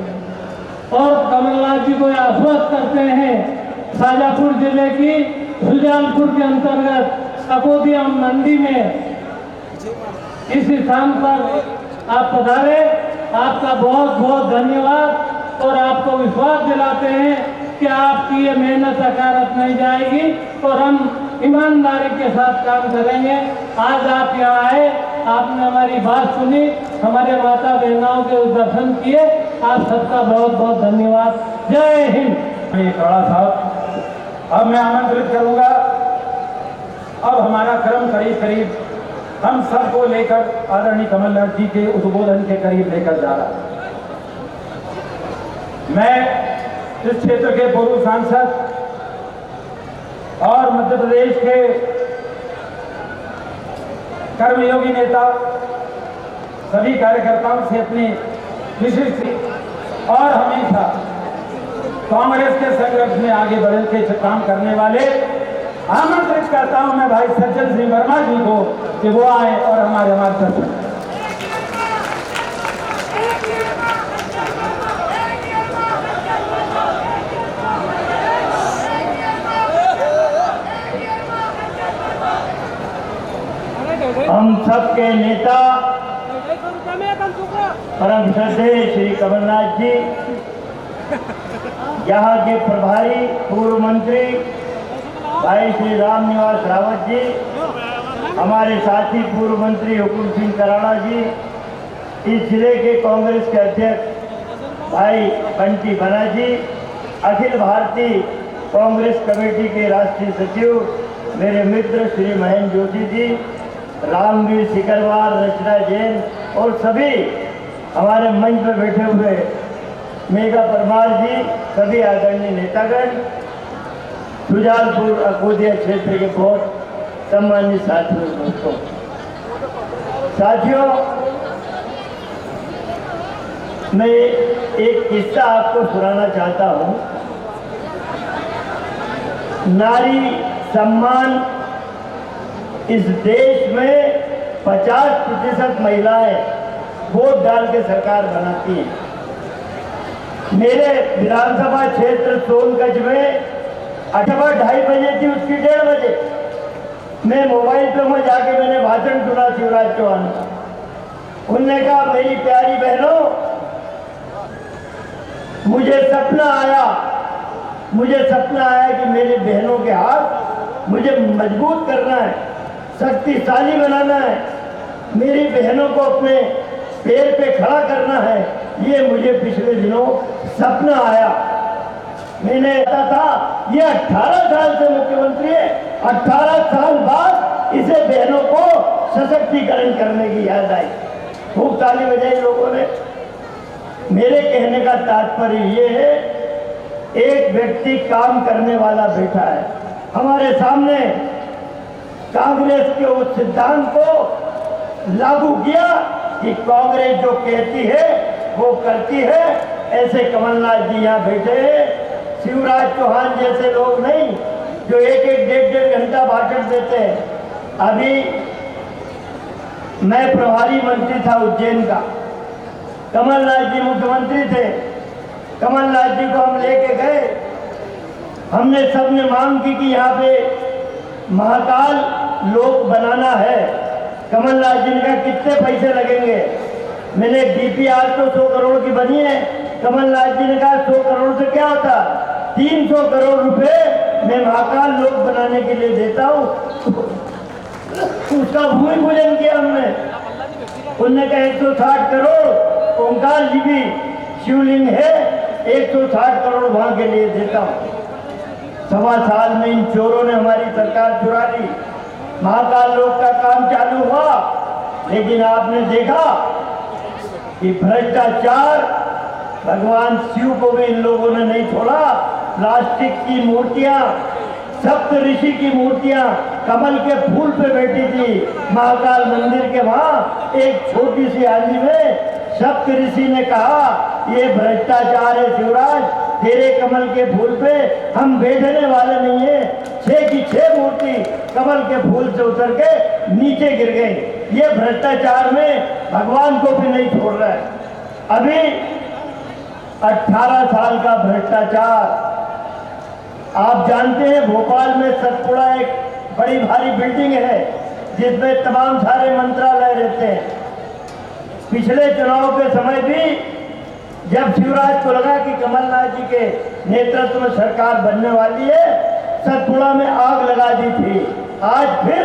और कमलनाथ जी को आश्वस्त करते हैं, शाजापुर जिले की सुजालपुर के अंतर्गत अकोदिया मंडी में इस स्थान पर आप पधारे, आपका बहुत बहुत धन्यवाद और आपको विश्वास दिलाते हैं कि आपकी ये मेहनत अकारत नहीं जाएगी और हम ईमानदारी के साथ काम करेंगे। आज आप यहाँ आए, आपने हमारी बात सुनी, हमारे माता बहनों के दर्शन किए, आप सबका बहुत बहुत धन्यवाद। जय हिंद। कराड़ा साहब, अब मैं आमंत्रित करूंगा, अब हमारा क्रम करीब हम सबको लेकर आदरणीय कमलनाथ जी के उद्बोधन के करीब लेकर जा रहा हूं। मैं इस क्षेत्र के पूर्व सांसद और मध्य प्रदेश के कर्मयोगी नेता सभी कार्यकर्ताओं से अपनी विशिष्ट और हमेशा कांग्रेस के संघर्ष में आगे बढ़ के काम करने वाले आमंत्रित करता हूं मैं भाई सज्जन सिंह वर्मा जी को कि वो आए और हमारे मार्गदर्शन। हम सबके नेता परम श्रद्धेय श्री कमलनाथ जी, यहाँ के प्रभारी पूर्व मंत्री भाई श्री राम निवास रावत जी, हमारे साथी पूर्व मंत्री हुकुम सिंह कराड़ा जी, इस जिले के कांग्रेस के अध्यक्ष भाई बंटी बनर्जी, अखिल भारतीय कांग्रेस कमेटी के राष्ट्रीय सचिव मेरे मित्र श्री महेंद्र जोशी जी, रामवीर सिकरवार, रचना जैन और सभी हमारे मंच पर बैठे हुए मेघा परमार जी, सभी आदरणीय नेतागण, सुजालपुर अकोदिया क्षेत्र के बहुत सम्मानित साथियों दोस्तों, साथियों, मैं एक किस्सा आपको सुनाना चाहता हूँ। नारी सम्मान इस देश में 50% महिलाएं वोट डाल के सरकार बनाती हैं। मेरे विधानसभा क्षेत्र सोनगंज में 2:30 बजे थी, उसकी 1:30 बजे मैं मोबाइल पे वहाँ जाके मैंने भाषण सुना शिवराज चौहान का। उनने कहा, मेरी प्यारी बहनों, मुझे सपना आया कि मेरे बहनों के हाथ मुझे मजबूत करना है, शक्तिशाली बनाना है, मेरी बहनों को अपने पैर पे खड़ा करना है। ये मुझे पिछले दिनों सपना आया। मैंने कहा था ये 18 साल से मुख्यमंत्री है, 18 साल बाद इसे बहनों को सशक्तिकरण करने की याद आई। खूब ताली बजाई लोगों ने। मेरे कहने का तात्पर्य ये है, एक व्यक्ति काम करने वाला बैठा है हमारे सामने, कांग्रेस के उस सिद्धांत को लागू किया कि कांग्रेस जो कहती है वो करती है। ऐसे कमलनाथ जी यहाँ बैठे हैं, शिवराज चौहान जैसे लोग नहीं जो एक डेढ़ घंटा भाषण देते हैं। अभी मैं प्रभारी मंत्री था उज्जैन का, कमलनाथ जी मुख्यमंत्री थे। कमलनाथ जी को हम लेके गए, हमने सबने मांग की कि यहाँ पे महाकाल लोक बनाना है। कमलनाथ जी ने कहा कितने पैसे लगेंगे? मैंने DPR तो 100 करोड़ की बनी है। कमलनाथ जी ने कहा 100 करोड़ से क्या होता, 300 करोड़ रुपए मैं महाकाल लोक बनाने के लिए देता हूँ। उसका भूमि पूजन किया हमने। उन्होंने कहा 160 करोड़ ओंकार जी भी शिवलिंग है, 160 करोड़ वहां के लिए देता हूँ। 1.25 साल में इन चोरों ने हमारी सरकार चुरा ली। महाकाल लोक का काम चालू हुआ, लेकिन आपने देखा कि भ्रष्टाचार, भगवान शिव को भी इन लोगों ने नहीं छोड़ा। प्लास्टिक की मूर्तियां, सप्त ऋषि की मूर्तियां कमल के फूल पे बैठी थी महाकाल मंदिर के वहां। एक छोटी सी हाली में सप्त ऋषि ने कहा, ये भ्रष्टाचार है शिवराज, तेरे कमल के फूल पे हम बैठने वाले नहीं है। 6 की 6 मूर्ति कमल के फूल से उतर के नीचे गिर गई। ये भ्रष्टाचार में भगवान को भी नहीं छोड़ रहा है। अभी 18 साल का भ्रष्टाचार। आप जानते हैं भोपाल में सतपुड़ा एक बड़ी भारी बिल्डिंग है जिसमें तमाम सारे मंत्रालय रहते हैं। पिछले चुनाव के समय भी जब शिवराज को लगा कि कमलनाथ जी के नेतृत्व में सरकार बनने वाली है, सतपुड़ा में आग लगा दी थी। आज फिर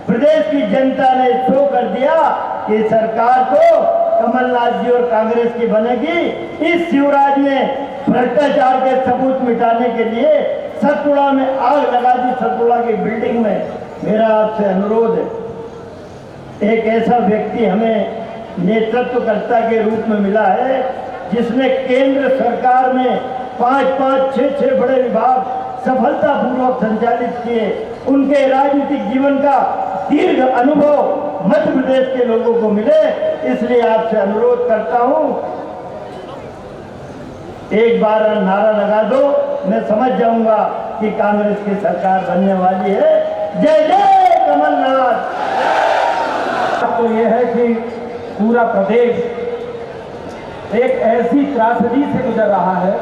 प्रदेश की जनता ने शो कर दिया कि सरकार तो कमलनाथ जी और कांग्रेस की बनेगी। इस शिवराज ने भ्रष्टाचार के सबूत मिटाने के लिए सतपुड़ा में आग लगा दी, सतपुड़ा की बिल्डिंग में। मेरा आपसे अनुरोध है, एक ऐसा व्यक्ति हमें नेतृत्वकर्ता के रूप में मिला है जिसने केंद्र सरकार में 5-5, 6-6 बड़े विभाग सफलतापूर्वक संचालित किए। उनके राजनीतिक जीवन का दीर्घ अनुभव मध्य प्रदेश के लोगों को मिले। इसलिए आपसे अनुरोध करता हूं, एक बार नारा लगा दो, मैं समझ जाऊंगा कि कांग्रेस की सरकार बनने वाली है। जय जय कमलनाथ। तो ये है कि पूरा प्रदेश एक ऐसी त्रासदी से गुजर रहा है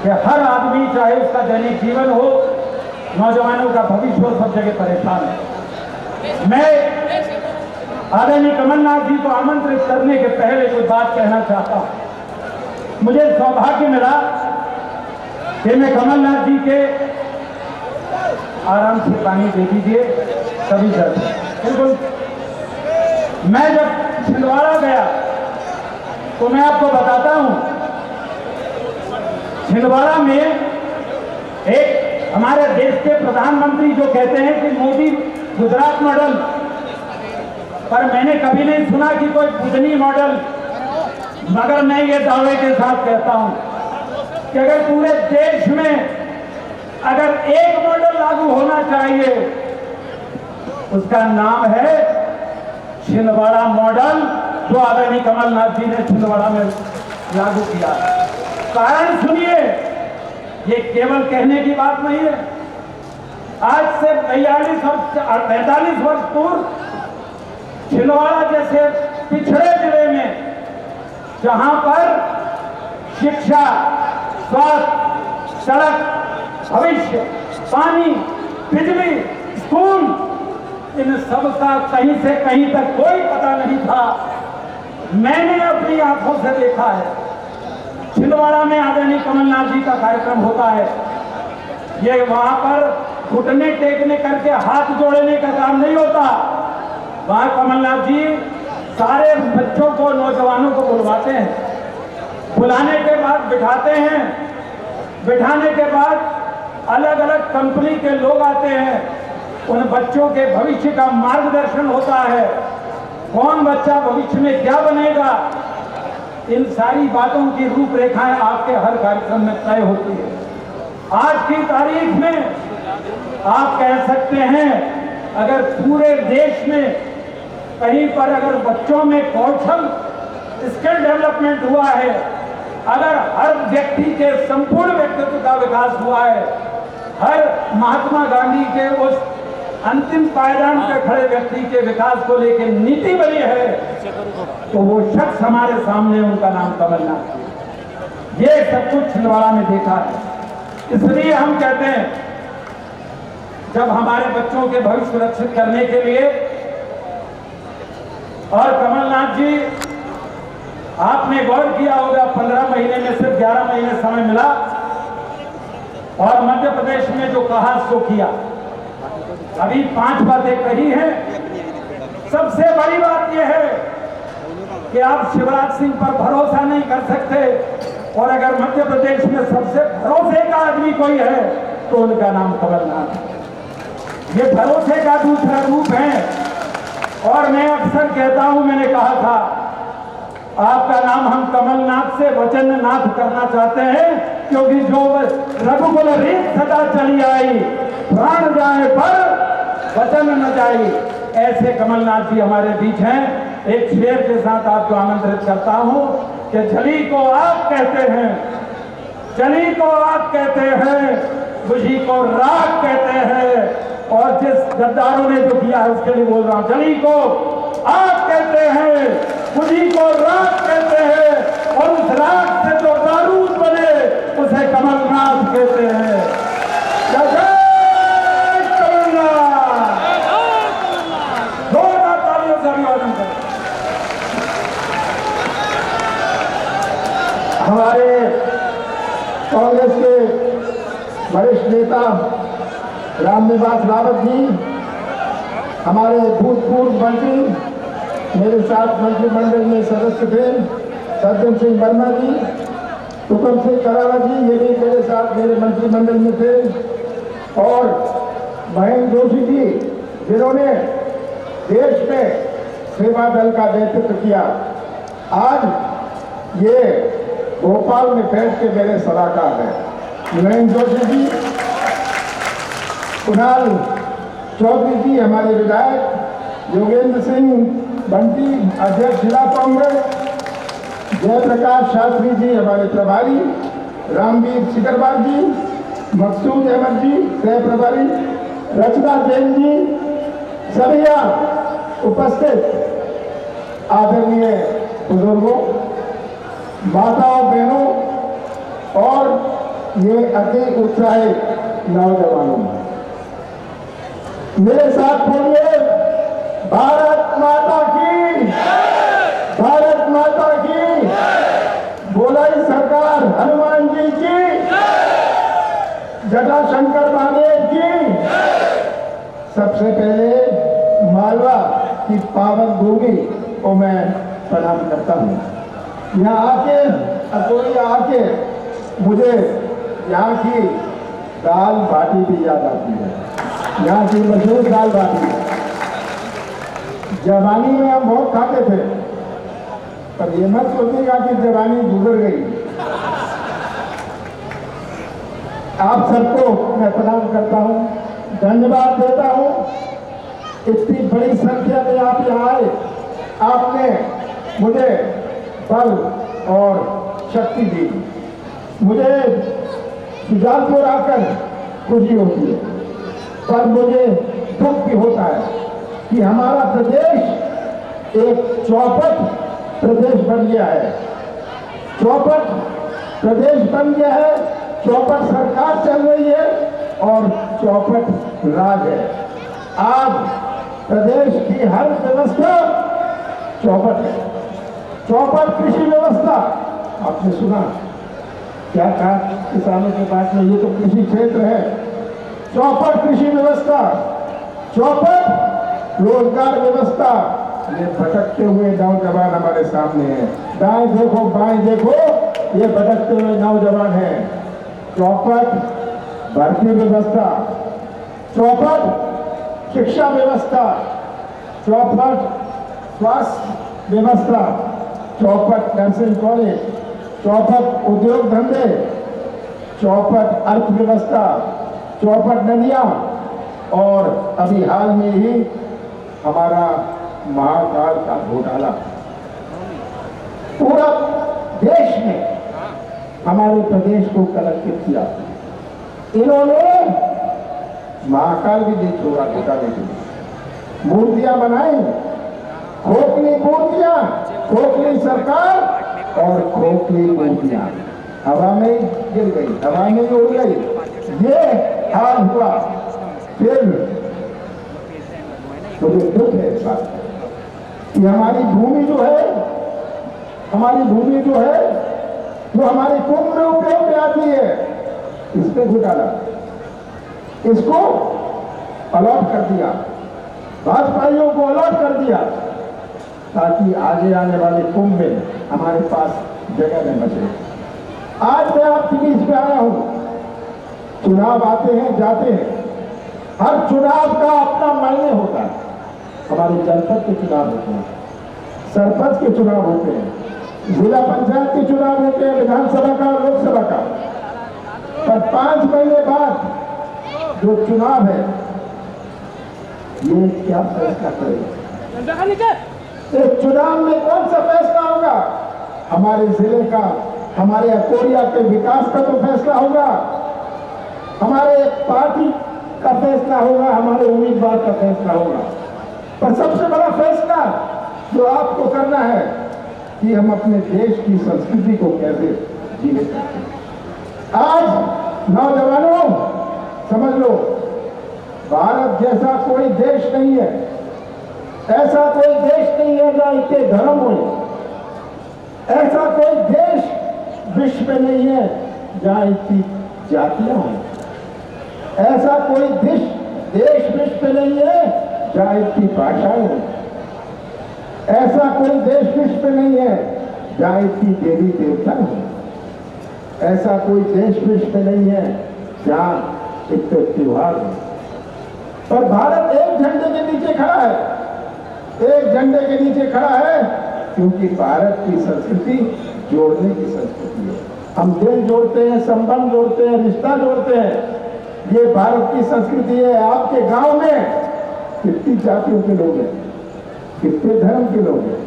कि हर आदमी, चाहे उसका दैनिक जीवन हो, नौजवानों का भविष्य हो, सब जगह परेशान है। मैं आदरणीय कमलनाथ जी को आमंत्रित करने के पहले कोई बात कहना चाहता हूं। मुझे सौभाग्य मिला कि मैं कमलनाथ जी के आराम से पानी दे दीजिए तभी करते बिल्कुल। मैं जब छिंदवाड़ा गया तो मैं आपको बताता हूं, छिंदवाड़ा में एक हमारे देश के प्रधानमंत्री जो कहते हैं कि मोदी गुजरात मॉडल, पर मैंने कभी नहीं सुना कि कोई बुधनी मॉडल। मगर मैं ये दावे के साथ कहता हूं कि अगर पूरे देश में अगर एक मॉडल लागू होना चाहिए उसका नाम है छिंदवाड़ा मॉडल, जो आदरणीय कमलनाथ जी ने छिंदवाड़ा में लागू किया। कारण सुनिए, ये केवल कहने की बात नहीं है। आज से 45 और 45 वर्ष पूर्व छिंदवाड़ा जैसे पिछड़े जिले में, जहां पर शिक्षा, स्वास्थ्य, सड़क, भविष्य, पानी, बिजली, स्कूल, इन सब का कहीं से कहीं तक कोई पता नहीं था। मैंने अपनी आंखों से देखा है। छिंदवाड़ा में आदरणीय कमलनाथ जी का कार्यक्रम होता है। ये वहां पर घुटने टेकने करके हाथ जोड़ने का काम नहीं होता। वहां कमलनाथ जी सारे बच्चों को, नौजवानों को बुलवाते हैं। बुलाने के बाद बिठाते हैं। बिठाने के बाद अलग अलग कंपनी के लोग आते हैं। उन बच्चों के भविष्य का मार्गदर्शन होता है। कौन बच्चा भविष्य में क्या बनेगा, इन सारी बातों की रूपरेखाएं आपके हर कार्यक्रम में तय होती है। आज की तारीख में आप कह सकते हैं, अगर पूरे देश में कहीं पर अगर बच्चों में कौशल, स्किल डेवलपमेंट हुआ है, अगर हर व्यक्ति के संपूर्ण व्यक्तित्व का विकास हुआ है, हर महात्मा गांधी के उस अंतिम पायदान पर खड़े व्यक्ति के विकास को लेकर नीति बनी है, तो वो शख्स हमारे सामने, उनका नाम कमलनाथ। ये सब कुछ छिंदवाड़ा में देखा है। इसलिए हम कहते हैं, जब हमारे बच्चों के भविष्य सुरक्षित करने के लिए, और कमलनाथ जी आपने गौर किया होगा, 15 महीने में सिर्फ 11 महीने समय मिला और मध्य प्रदेश में जो कहा सो किया। अभी 5 बातें कही हैं। सबसे बड़ी बात यह है कि आप शिवराज सिंह पर भरोसा नहीं कर सकते, और अगर मध्य प्रदेश में सबसे भरोसे का आदमी कोई है तो उनका नाम कमलनाथ है। ये भरोसे का दूसरा रूप है। और मैं अक्सर कहता हूं, मैंने कहा था, आपका नाम हम कमलनाथ से वचननाथ करना चाहते हैं, क्योंकि जो रघुकुल रीत सदा चली आई, प्राण जाए पर वचन न जाए, ऐसे कमलनाथ जी हमारे बीच हैं। एक शेर के साथ आपको आमंत्रित करता हूं कि जली को आग कहते हैं, जली को आग कहते हैं, बुझी को राख कहते हैं। और जिस गद्दारों ने जो किया है उसके लिए बोल रहा हूं, जली को आग कहते हैं, बुझी को राख कहते हैं, और उस राख से जो बारूद बने उसे कमलनाथ कहते हैं। हमारे कांग्रेस के वरिष्ठ नेता रामनिवास रावत जी, हमारे भूतपूर्व मंत्री, मेरे साथ मंत्रिमंडल में सदस्य थे, सज्जन सिंह वर्मा जी, हुक्म सिंह कराड़ा जी, ये भी मेरे साथ मेरे मंत्रिमंडल में थे, और महेंद्र जोशी जी, जिन्होंने देश में सेवा दल का नेतृत्व किया। आज ये भोपाल में बैठ के मेरे सलाहकार हैं। महेंद्र जोशी जी, कुणाल चौधरी जी हमारे विधायक, योगेंद्र सिंह बंटी अध्यक्ष जिला कांग्रेस, जयप्रकाश शास्त्री जी हमारे प्रभारी, रामवीर सिकरवार जी, मकसूद अहमद जी सह प्रभारी, रचना जैन जी, सभी उपस्थित आदरणीय बुजुर्गों, माताओं, बहनों और ये अति उत्साहित नौजवानों, मेरे साथ बोलिए, भारत माता की, भारत माता की, बोलाई सरकार हनुमान जी की, जटाशंकर महादेव की। सबसे पहले मालवा की पावन भूमि को मैं प्रणाम करता हूँ। यहाँ आके, अकोई आके मुझे यहाँ की दाल बाटी भी याद आती है। यहाँ की मशहूर दाल बाटी, जवानी में हम बहुत खाते थे, पर ये मत सोचिएगा कि जवानी गुजर गई। आप सबको मैं प्रणाम करता हूँ, धन्यवाद देता हूँ। इतनी बड़ी संख्या में आप यहाँ आए, आपने मुझे बल और शक्ति दी। मुझे सुजालपुर आकर खुशी होती है, पर मुझे दुख भी होता है कि हमारा प्रदेश एक चौपट प्रदेश बन गया है। चौपट प्रदेश बन गया है, चौपट सरकार चल रही है और चौपट राज है। आज प्रदेश की हर व्यवस्था चौपट है। चौपट कृषि व्यवस्था, आपने सुना क्या कहा किसानों के पास में, ये तो कृषि क्षेत्र है। चौपट कृषि व्यवस्था, चौपट रोजगार व्यवस्था। ये भटकते हुए नौजवान हमारे सामने हैं। दाएं देखो बाएं देखो, ये भटकते हुए नौजवान हैं। चौपट भर्ती व्यवस्था, चौपट शिक्षा व्यवस्था, चौपट स्वास्थ्य व्यवस्था, चौपट नर्सिंग कॉलेज, चौपट उद्योग धंधे, चौपट अर्थव्यवस्था, चौपट नदियां, और अभी हाल में ही हमारा महाकाल का घोटाला। पूरा देश में हमारे प्रदेश को कलंकित किया। इन्होंने महाकाल भी नहीं छोड़ा घोटाले के लिए। मूर्तियां बनाई, खोखली मूर्तियां, खोखली सरकार और खोखली मूर्तियां हवा में गिर गई, हवा में उड़ गई। ये हाल हुआ। फिर मुझे दुख है इस बात कि हमारी भूमि जो है, हमारी भूमि जो है वो हमारे कुंभ में उपयोग में आती है, इस पे घोटाला, इसको अलॉट कर दिया, भाजपाइयों को अलॉट कर दिया ताकि आगे आने वाले कुंभ में हमारे पास जगह न बचे। आज मैं आपके बीच में आया हूं। चुनाव आते हैं जाते हैं, हर चुनाव का अपना मायने होता है। हमारे जनपद के चुनाव होते हैं, सरपंच के चुनाव होते हैं, जिला पंचायत के चुनाव होते हैं, विधानसभा का, लोकसभा का। पर 5 महीने बाद जो चुनाव है, ये क्या फैसला करेगा? इस चुनाव में कौन सा फैसला होगा? हमारे जिले का, हमारे अकोरिया के विकास का तो फैसला होगा, हमारे पार्टी का फैसला होगा, हमारे उम्मीदवार का फैसला होगा। पर सबसे बड़ा फैसला जो आपको करना है कि हम अपने देश की संस्कृति को कैसे जीवित रखें। आज नौजवानों समझ लो, भारत जैसा कोई देश नहीं है, ऐसा कोई देश नहीं है जहां इतने धर्म हो, ऐसा कोई देश विश्व में नहीं है जहां इतनी जातियां हों, ऐसा कोई देश विश्व में नहीं है जहां इतनी भाषाएं हों, ऐसा कोई देश विश्व में नहीं है जहां इतनी देवी देवता हों, ऐसा कोई देश विश्व में नहीं है जहां इतने त्योहार हों। पर भारत एक झंडे के नीचे खड़ा है, एक झंडे के नीचे खड़ा है क्योंकि भारत की संस्कृति जोड़ने की संस्कृति है। हम दिल जोड़ते हैं, संबंध जोड़ते हैं, रिश्ता जोड़ते हैं। ये भारत की संस्कृति है। आपके गांव में कितनी जातियों के लोग हैं, कितने धर्म के लोग हैं,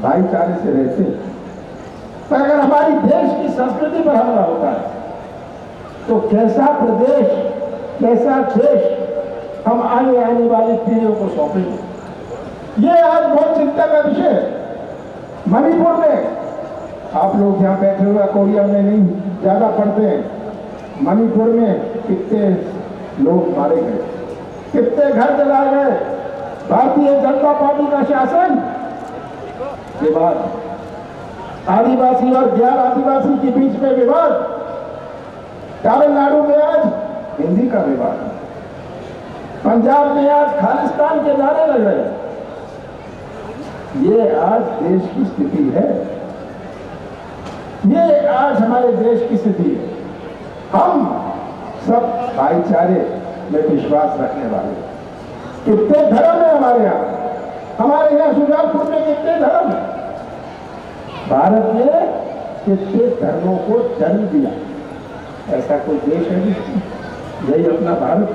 भाईचारे से रहते हैं। पर अगर हमारी देश की संस्कृति पर हमला होता है तो कैसा प्रदेश, कैसा देश हम आने वाली पीढ़ियों को सौंपेंगे? ये आज बहुत चिंता का विषय है। मणिपुर में, आप लोग यहाँ बैठे हुए कोरिया में नहीं ज्यादा पढ़ते हैं, मणिपुर में कितने लोग मारे गए, कितने घर जलाए गए। भारतीय जनता पार्टी का शासन, विवाद, आदिवासी और गैर आदिवासी के बीच में विवाद, तमिलनाडु में आज हिंदी का विवाद, पंजाब में आज खालिस्तान के नारे लग रहे हैं। ये आज देश की स्थिति है, ये आज हमारे देश की स्थिति है। हम सब भाईचारे में विश्वास रखने वाले। कितने धर्म है हमारे यहाँ सुजालपुर में कितने धर्म है? भारत ने कितने धर्मों को जन्म दिया? ऐसा कोई देश है नहीं, यही अपना भारत।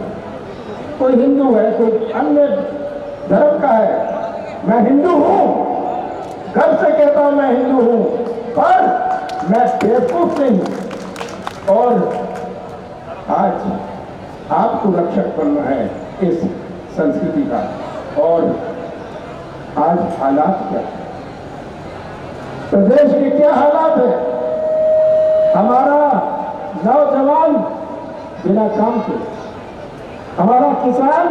कोई हिंदू है, कोई अन्य धर्म का है। मैं हिंदू हूं, गर्व से कहता हूं मैं हिंदू हूं, पर मैं बेवकूफ नहीं हूं। और आज आपको रक्षक बनना है इस संस्कृति का। और आज हालात क्या है, प्रदेश के क्या हालात है। हमारा नौजवान बिना काम के, हमारा किसान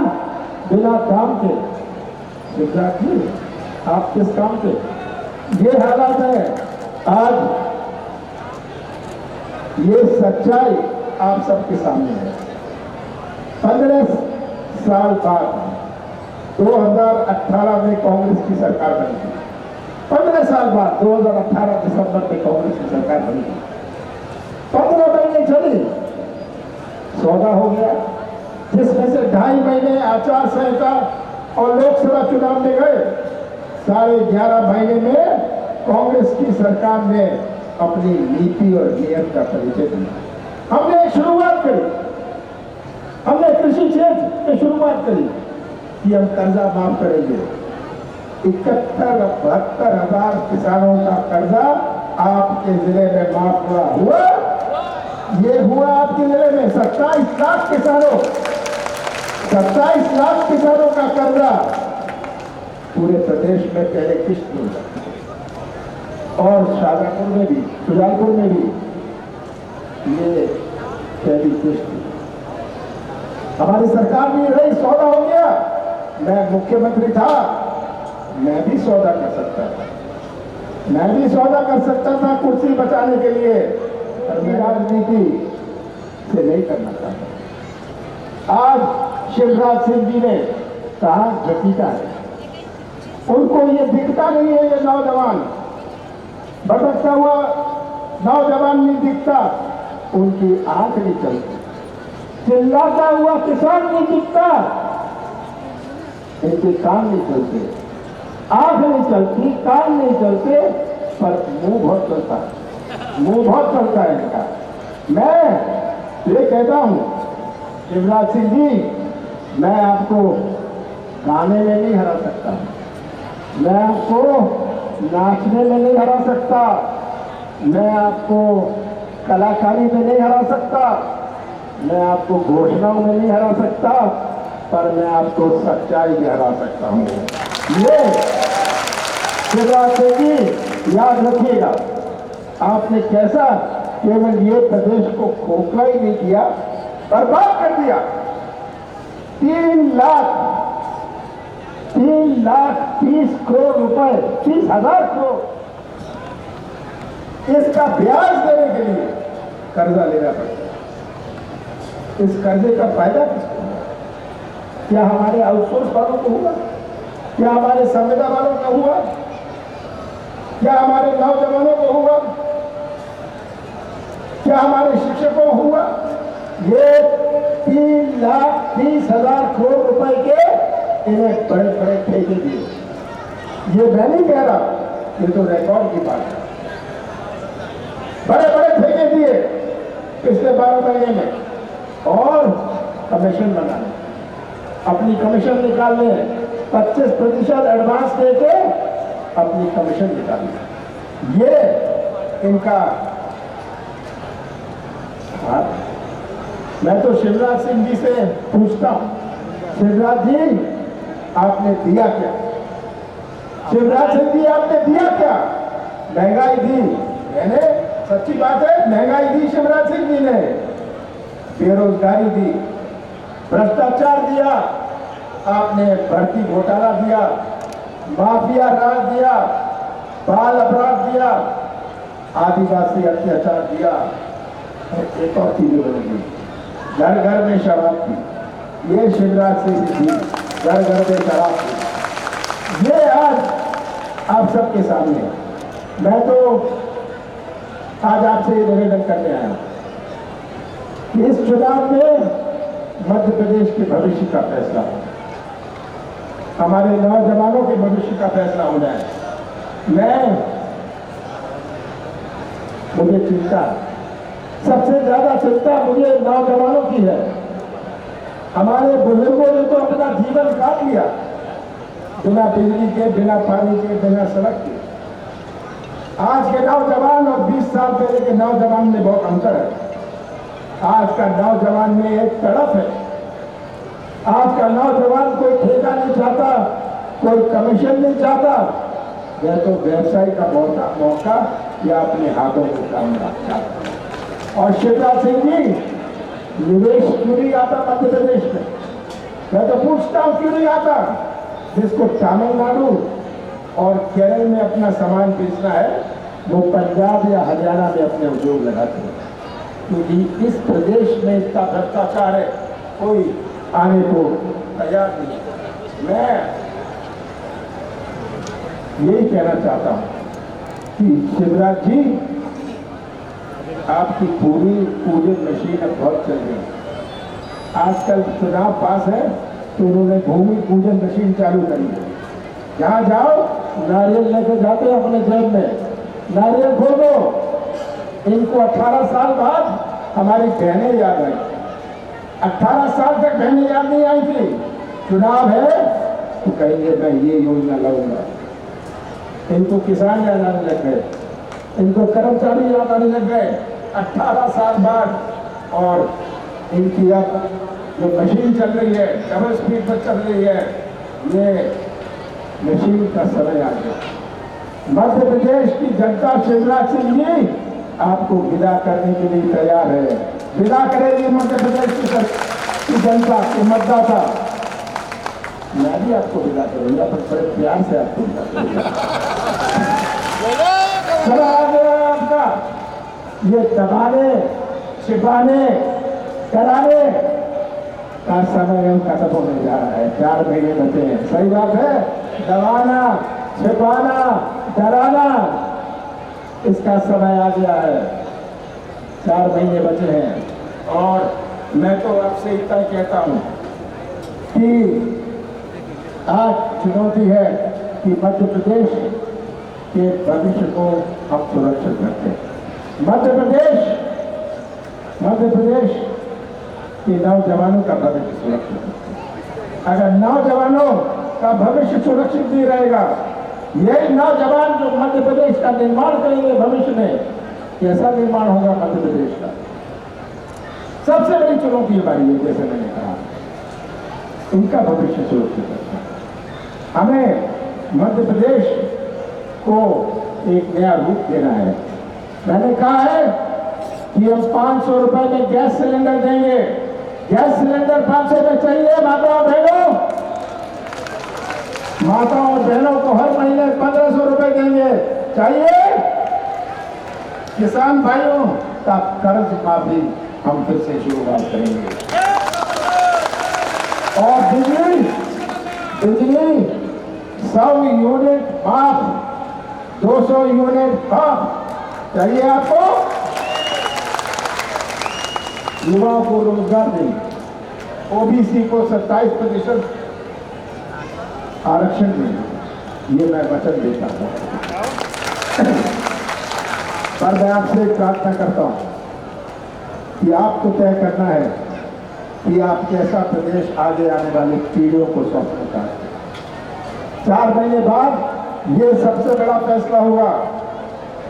बिना काम के। शिवराज जी, आप किस काम के? ये हालात है आज। ये सच्चाई आप सबके सामने है। 15 साल बाद 2018 में कांग्रेस की सरकार बनी थी। 15 साल बाद 2018 दिसंबर में कांग्रेस की सरकार बनी थी। 15 महीने चली, सौदा हो गया, जिसमें से 2.5 महीने आचार संहिता और लोकसभा चुनाव में गए। 11.5 महीने में कांग्रेस की सरकार ने अपनी नीति और नियम का परिचय दिया। हमने शुरुआत करी, हमने कृषि क्षेत्र में शुरुआत करी कि हम कर्जा माफ करेंगे। 71-72 हजार किसानों का कर्जा आपके जिले में माफ हुआ। ये हुआ आपके जिले में 27 लाख किसानों, 27 लाख किसानों का कर्जा पूरे प्रदेश में पहले किस्त मिला। और शाजापुर में भी, शुजालपुर में भी ये पहली किस्त। हमारी सरकार भी रही, सौदा हो गया। मैं मुख्यमंत्री था, मैं भी सौदा कर सकता था, मैं भी सौदा कर सकता था कुर्सी बचाने के लिए, पर मैं राजनीति से नहीं करना चाहता। आज शिवराज सिंह जी ने कहा घसीटा है, उनको ये दिखता नहीं है। ये नौजवान भटकता हुआ नौजवान नहीं दिखता, उनकी आंख नहीं चलती। चिल्लाता हुआ किसान नहीं दिखता, इनके कान नहीं चलते, आंख नहीं चलती, कान नहीं चलते, पर मुंह बहुत चलता है, मुंह बहुत चलता है इनका। मैं ये कहता हूं शिवराज सिंह जी, मैं आपको गाने में नहीं हरा सकता, मैं आपको नाचने में नहीं हरा सकता, मैं आपको कलाकारी में नहीं हरा सकता, मैं आपको घोषणाओं में नहीं हरा सकता, पर मैं आपको सच्चाई में हरा सकता हूं। ये शिवराज सिंह जी याद रखिएगा, आपने कैसा केवल ये प्रदेश को खोखला ही नहीं किया, बर्बाद कर दिया। 3 लाख 30 करोड़ रुपए, 30,000 करोड़, इसका ब्याज देने के लिए कर्जा लेना पड़ता है। इस कर्जे का फायदा किसको होगा? क्या हमारे आउटसोर्स वालों को हुआ? क्या हमारे संविदा वालों को हुआ? क्या हमारे नौजवानों को हुआ? क्या हमारे शिक्षकों को हुआ? ये 3,30,000 करोड़ रुपए के इन्हें बड़े बड़े ठेके दिए। ये मैं नहीं कह रहा, ये तो रिकॉर्ड की बात है। बड़े बड़े ठेके दिए पिछले 12 महीने में, और कमीशन बनाने, अपनी कमीशन निकालने, 25% एडवांस देके अपनी कमीशन निकालने। ये इनका हाथ। मैं तो शिवराज सिंह जी से पूछता हूं, शिवराज जी आपने दिया क्या? शिवराज सिंह जी आपने दिया क्या? महंगाई दी, मैंने सच्ची बात है, महंगाई दी शिवराज सिंह जी ने, बेरोजगारी दी, भ्रष्टाचार दिया, आपने भर्ती घोटाला दिया, माफिया राज दिया, बाल अपराध दिया, आदिवासी अत्याचार दिया, और एक और चीजें बनेगी, घर घर में शराब थी। ये शिवराज सिंह जी घर घर में शराब थी। ये आज आप सबके सामने है। मैं तो आज आपसे ये निवेदन करने आया हूं, इस चुनाव में मध्य प्रदेश के भविष्य का फैसला हो, हमारे नौजवानों के भविष्य का फैसला होना है। मुझे चिंता, सबसे ज्यादा चिंता मुझे नौजवानों की है। हमारे बुजुर्गों ने तो अपना जीवन काट लिया, बिना बिजली के, बिना पानी के, बिना सड़क के। आज के नौजवान और 20 साल पहले के नौजवान में बहुत अंतर है। आज का नौजवान में एक तड़प है। आज का नौजवान कोई ठेका नहीं चाहता, कोई कमीशन नहीं चाहता, यह तो व्यवसाय का मौका या अपने हाथों को काम चाहता है। और शिवराज सिंह जी, निवेश क्यों नहीं आता मध्य प्रदेश में? मैं तो पूछता हूं क्यों नहीं आता? जिसको तमिलनाडु और केरल में अपना सामान बेचना है, वो पंजाब या हरियाणा में अपने उद्योग लगाते हैं, क्योंकि इस प्रदेश में इतना भ्रष्टाचार है, कोई आने को तैयार नहीं। मैं यही कहना चाहता हूं कि शिवराज जी, आपकी पूरी पूजन मशीन अब बहुत चल रही है। आजकल चुनाव पास है तो उन्होंने भूमि पूजन मशीन चालू करी है। जहां जाओ नारियल लेके जाते हैं अपने जेब में, नारियल फोड़ दो। इनको 18 साल बाद हमारी बहनें याद आई। 18 साल तक बहनें याद नहीं आई थी। चुनाव है तो कहेंगे मैं ये योजना लाऊंगा। इनको किसान याद आने लग गए, इनको कर्मचारी याद आने लग गए 18 साल बाद। और इनकी अब जो मशीन चल रही है, डबल स्पीड पर चल रही है, ये मशीन का समय आ गया। मध्य प्रदेश की जनता शिवराज सिंह जी आपको विदा करने के लिए तैयार है। विदा करेगी मध्य प्रदेश की जनता के मतदाता। मैं भी आपको विदा करूंगा, पर बड़े प्यार से आपको विदा करूंगा। समय आ गया आपका। ये दबाने, छिपाने, डराने का समय खत्म होने जा रहा है। 4 महीने बचे हैं। सही बात है। दबाना, छिपाना, डराना, इसका समय आ गया है। 4 महीने बचे हैं। और मैं तो आपसे इतना कहता हूं कि आज चुनौती है कि मध्य प्रदेश के भविष्य को हम सुरक्षित रखें। मध्य प्रदेश के नौजवानों का भविष्य सुरक्षित रखें। अगर नौजवानों का भविष्य सुरक्षित नहीं रहेगा, यही नौजवान जो मध्य प्रदेश का निर्माण करेंगे भविष्य में, कैसा निर्माण होगा मध्य प्रदेश का? सबसे बड़ी चुनौती हमारी है, जैसे मैंने कहा, इनका भविष्य सुरक्षित रखना। हमें मध्य प्रदेश को एक नया रूप देना है। मैंने कहा है कि हम 500 रुपए में गैस सिलेंडर देंगे। गैस सिलेंडर 500 में चाहिए माताओं बहनों को हर महीने 1500 रुपए देंगे। चाहिए? किसान भाइयों का कर्ज माफी हम फिर से शुरुआत करेंगे। और बिजली 100 यूनिट माफ, 200 यूनिट माफ। चाहिए आपको? युवाओं को रोजगार देंगे। ओबीसी को 27% आरक्षण देंगे। ये मैं वचन देता हूं। पर मैं आपसे प्रार्थना करता हूं कि आपको तय करना है कि आप कैसा प्रदेश आगे आने वाली पीढ़ियों को सौंपना चाहते हैं। 4 महीने बाद ये सबसे बड़ा फैसला होगा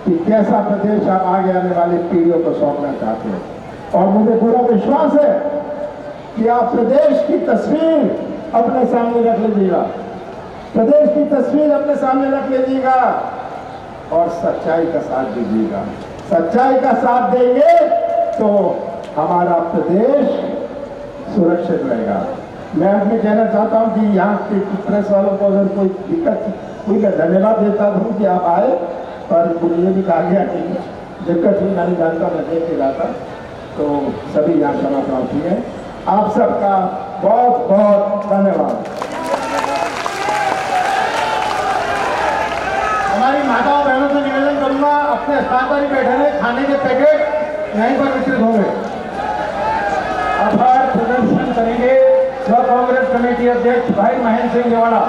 कि कैसा प्रदेश आप आगे आने वाली पीढ़ियों को सौंपना चाहते हैं। और मुझे पूरा विश्वास है कि आप प्रदेश की तस्वीर अपने सामने रख लीजिएगा, प्रदेश की तस्वीर अपने सामने रख लीजिएगा और सच्चाई का साथ दीजिएगा। सच्चाई का साथ देंगे तो हमारा प्रदेश सुरक्षित रहेगा। मैं आपको कहना चाहता हूं कि यहाँ के प्रेस वालों को अगर कोई दिक्कत हुई, मैं धन्यवाद देता हूँ कि आप आए, पर मुझे भी कहा गया कि दिक्कत हुई, मैं नहीं जानता, मैं देख के रहा था, तो सभी यहाँ क्षमा प्रार्थी है। आप सबका बहुत बहुत धन्यवाद। हमारी माताओं बहनों से निवेदन करूंगा, अपने स्थान पर ही बैठे रहे, खाने के पैकेट यहीं पर वितरित होंगे। आभार प्रदर्शन करेंगे स्व कांग्रेस कमेटी अध्यक्ष भाई महेंद्र सिंह देवाड़ा।